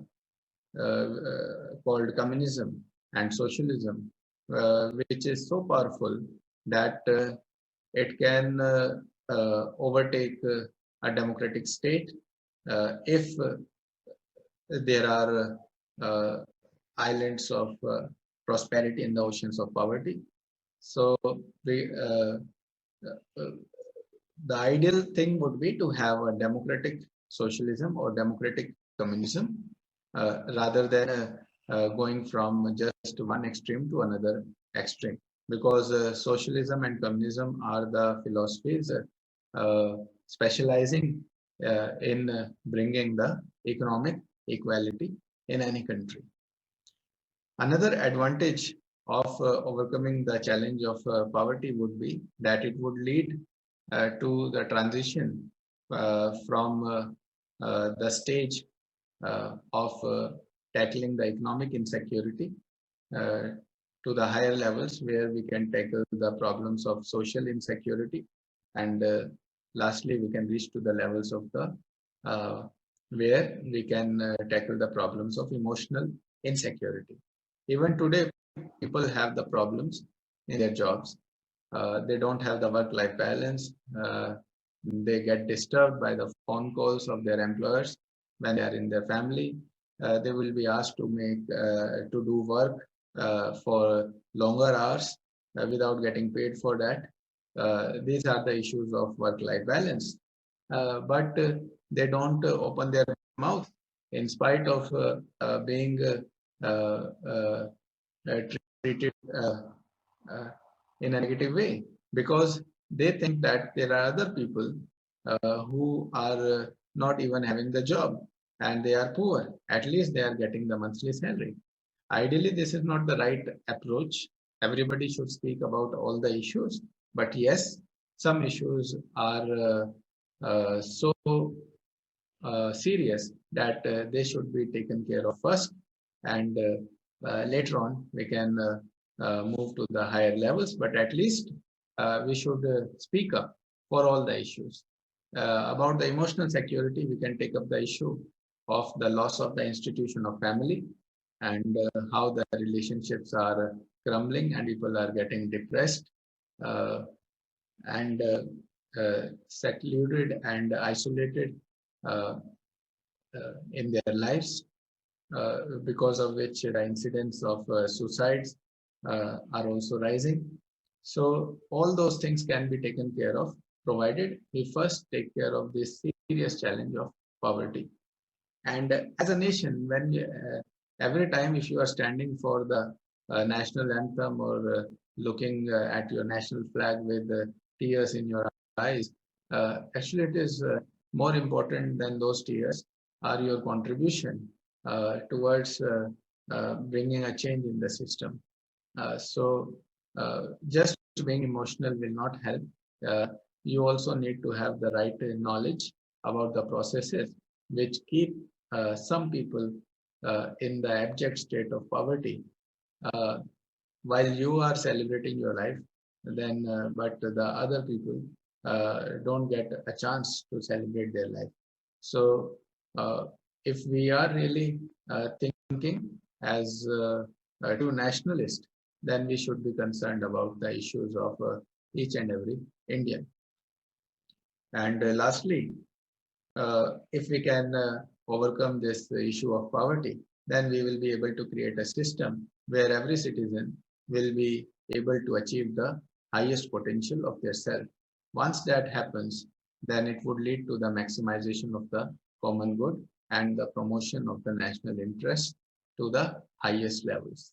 called communism and socialism, which is so powerful that it can overtake a democratic state if there are islands of prosperity in the oceans of poverty. So uh, the ideal thing would be to have a democratic socialism or democratic communism rather than going from just one extreme to another extreme, because socialism and communism are the philosophies specializing in bringing the economic equality in any country. Another advantage of overcoming the challenge of poverty would be that it would lead to the transition from the stage of tackling the economic insecurity uh, to the higher levels where we can tackle the problems of social insecurity and lastly we can reach to the levels of the where we can tackle the problems of emotional insecurity. Even today, people have the problems in their jobs. They don't have the work-life balance. They get disturbed by the phone calls of their employers when they are in their family. They will be asked to make to do work for longer hours without getting paid for that. These are the issues of work-life balance. But they don't open their mouth in spite of being treated uh, in a negative way, because they think that there are other people who are not even having the job and they are poor. At least they are getting the monthly salary. Ideally, this is not the right approach. Everybody should speak about all the issues. But yes, some issues are so serious that they should be taken care of first, and later on we can move to the higher levels. But at least we should speak up for all the issues. About the emotional security, we can take up the issue of the loss of the institution of family, and how the relationships are crumbling and people are getting depressed and secluded and isolated uh, in their lives, because of which the incidents of suicides are also rising. So all those things can be taken care of, provided we first take care of this serious challenge of poverty. And as a nation, when every time if you are standing for the national anthem or looking at your national flag with tears in your eyes, actually it is more important than those tears are your contribution towards bringing a change in the system. So just being emotional will not help. Uh, you also need to have the right knowledge about the processes which keep some people in the abject state of poverty. Uh, while you are celebrating your life, then but the other people don't get a chance to celebrate their life. So uh, if we are really thinking as true nationalists, then we should be concerned about the issues of each and every Indian. And lastly, if we can overcome this issue of poverty, then we will be able to create a system where every citizen will be able to achieve the highest potential of their self. Once that happens, then it would lead to the maximization of the common good and the promotion of the national interest to the highest levels.